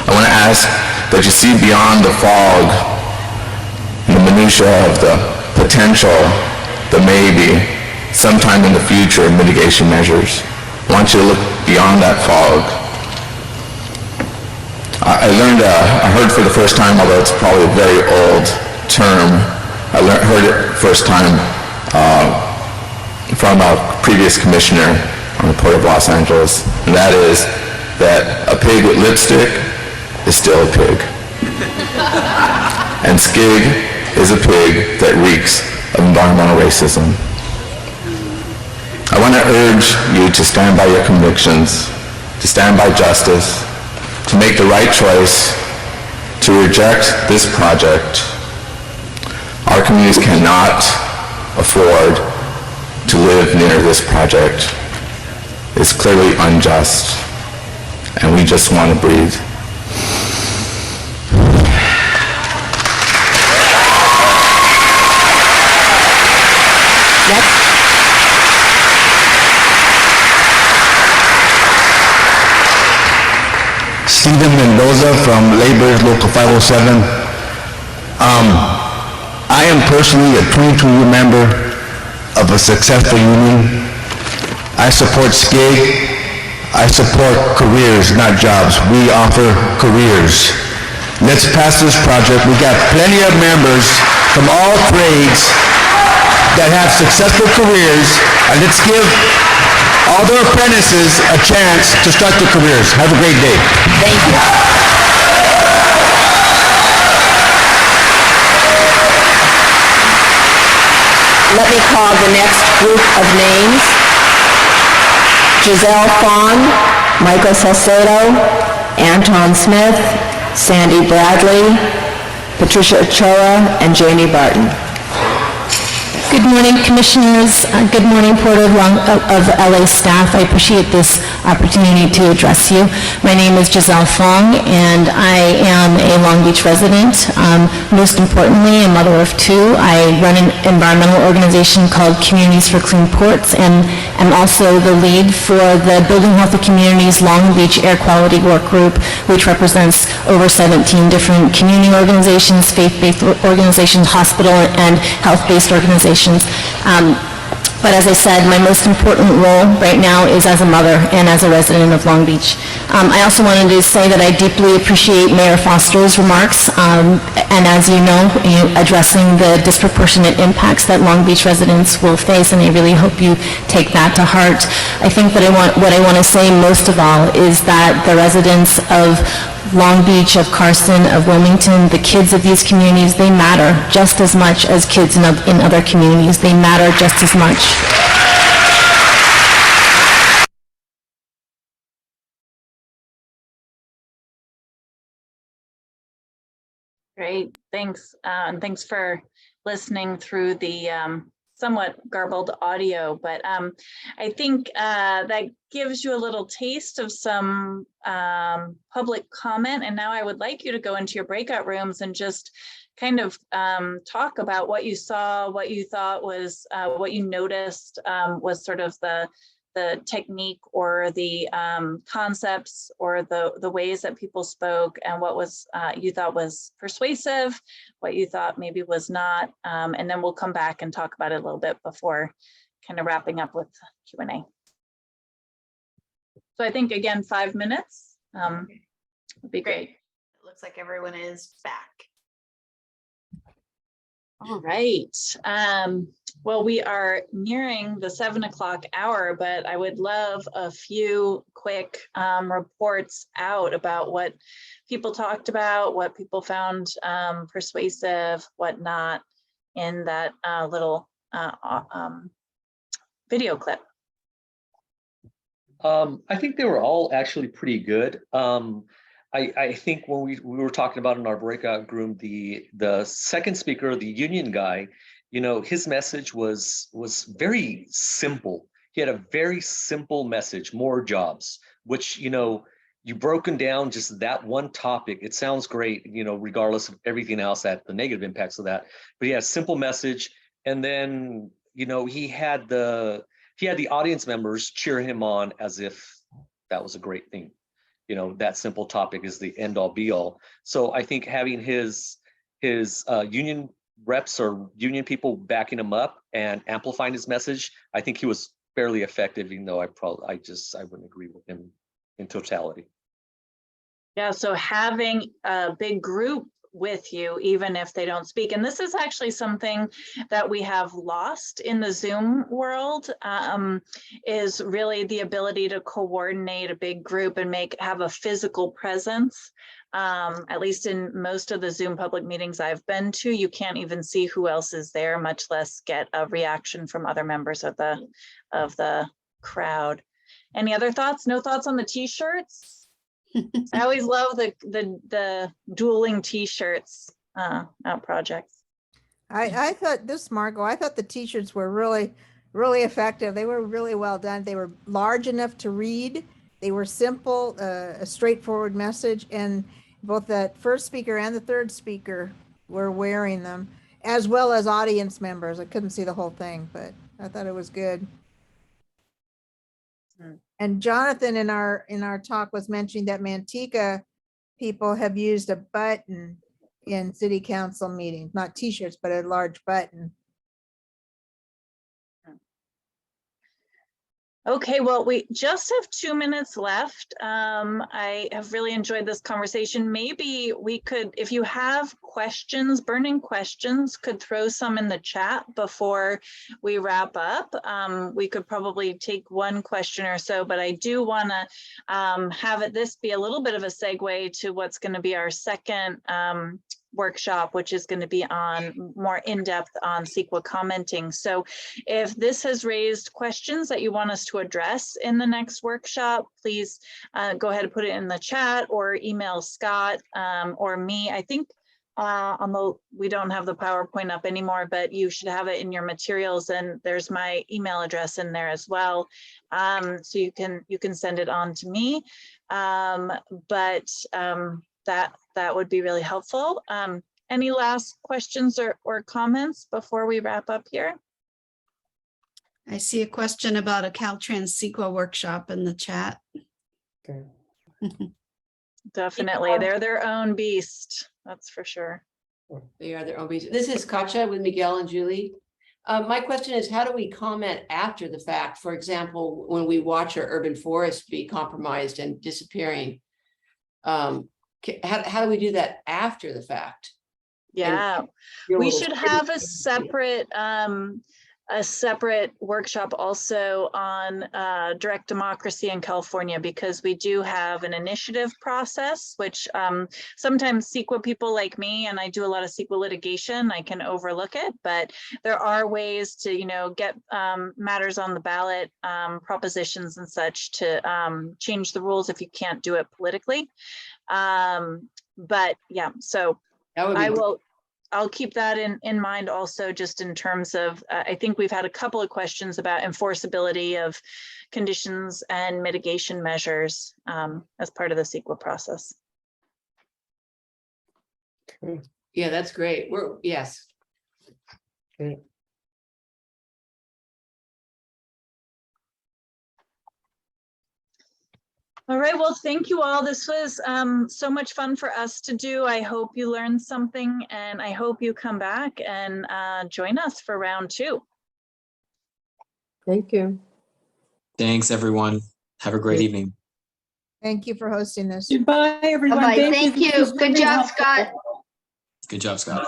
I want to ask that you see beyond the fog and the minutia of the potential, the maybe, sometime in the future, mitigation measures. I want you to look beyond that fog. I heard for the first time, although it's probably a very old term, heard it first time from a previous commissioner on the Port of Los Angeles, and that is that a pig with lipstick is still a pig. And Skig is a pig that reeks of environmental racism. I want to urge you to stand by your convictions, to stand by justice, to make the right choice, to reject this project. Our communities cannot afford to live near this project. It's clearly unjust, and we just want to breathe.
Stephen Mendoza from Labor Local 507. I am personally a 22-year member of a successful union. I support SCIG. I support careers, not jobs. We offer careers. Let's pass this project. We got plenty of members from all trades that have successful careers, and let's give all their apprentices a chance to start their careers. Have a great day.
Thank you. Let me call the next group of names. Giselle Fawn, Michael Salcedo, Anton Smith, Sandy Bradley, Patricia Ochoa, and Jamie Barton.
Good morning, Commissioners. Good morning, Port of LA staff. I appreciate this opportunity to address you. My name is Giselle Fong, and I am a Long Beach resident. Most importantly, a mother of two. I run an environmental organization called Communities for Clean Ports, and am also the lead for the Building Healthy Communities Long Beach Air Quality Work Group, which represents over 17 different community organizations, faith-based organizations, hospital and health-based organizations. But as I said, my most important role right now is as a mother and as a resident of Long Beach. I also wanted to say that I deeply appreciate Mayor Foster's remarks, and as you know, addressing the disproportionate impacts that Long Beach residents will face, and I really hope you take that to heart. I think that what I want to say most of all is that the residents of Long Beach, of Carson, of Wilmington, the kids of these communities, they matter just as much as kids in other communities. They matter just as much.
Great, thanks. And thanks for listening through the somewhat garbled audio, but I think that gives you a little taste of some public comment. And now I would like you to go into your breakout rooms and just kind of talk about what you saw, what you thought was, what you noticed was sort of the technique or the concepts or the ways that people spoke, and what was you thought was persuasive, what you thought maybe was not, and then we'll come back and talk about it a little bit before kind of wrapping up with Q&A. So I think, again, 5 minutes would be great.
It looks like everyone is back.
All right. Well, we are nearing the 7 o'clock hour, but I would love a few quick reports out about what people talked about, what people found persuasive, what not, in that little video clip.
I think they were all actually pretty good. I think when we were talking about in our breakout room, the second speaker, the union guy, you know, his message was very simple. He had a very simple message: more jobs, which, you know, you broken down just that one topic. It sounds great, you know, regardless of everything else, that the negative impacts of that. But he had a simple message, and then, you know, he had the audience members cheer him on as if that was a great thing. You know, that simple topic is the end all be all. So I think having his union reps or union people backing him up and amplifying his message, I think he was fairly effective, even though I wouldn't agree with him in totality.
Yeah, so having a big group with you, even if they don't speak. And this is actually something that we have lost in the Zoom world, is really the ability to coordinate a big group and have a physical presence. At least in most of the Zoom public meetings I've been to, you can't even see who else is there, much less get a reaction from other members of the crowd. Any other thoughts? No thoughts on the t-shirts? I always love the dueling t-shirts out projects.
I thought this, Margot, I thought the t-shirts were really, really effective. They were really well done. They were large enough to read. They were simple, a straightforward message, and both the first speaker and the third speaker were wearing them, as well as audience members. I couldn't see the whole thing, but I thought it was good. And Jonathan in our talk was mentioning that Manteca people have used a button in city council meetings, not t-shirts, but a large button.
Okay, well, we just have 2 minutes left. I have really enjoyed this conversation. Maybe we could, if you have questions, burning questions, could throw some in the chat before we wrap up. We could probably take one question or so, but I do want to have this be a little bit of a segue to what's going to be our second workshop, which is going to be on more in-depth on CEQA commenting. So if this has raised questions that you want us to address in the next workshop, please go ahead and put it in the chat or email Scott or me. I think we don't have the PowerPoint up anymore, but you should have it in your materials, and there's my email address in there as well. So you can send it on to me. That would be really helpful. Any last questions or comments before we wrap up here?
I see a question about a Caltrans CEQA workshop in the chat.
Okay.
Definitely, they're their own beast, that's for sure.
They are their own beast. This is Katja with Miguel and Julie. My question is, how do we comment after the fact? For example, when we watch our urban forest be compromised and disappearing, how do we do that after the fact?
Yeah, we should have a separate workshop also on direct democracy in California, because we do have an initiative process, which sometimes CEQA people like me, and I do a lot of CEQA litigation, I can overlook it, but there are ways to, get matters on the ballot, propositions and such to change the rules if you can't do it politically. But yeah, so I'll keep that in mind also, just in terms of, I think we've had a couple of questions about enforceability of conditions and mitigation measures as part of the CEQA process.
Yeah, that's great. Yes.
Okay.
All right, well, thank you all. This was so much fun for us to do. I hope you learned something, and I hope you come back and join us for round 2.
Thank you.
Thanks, everyone. Have a great evening.
Thank you for hosting this.
Goodbye, everyone.
Bye-bye. Thank you.
This was
Good
very
job,
helpful.
Scott.
Good job, Scott.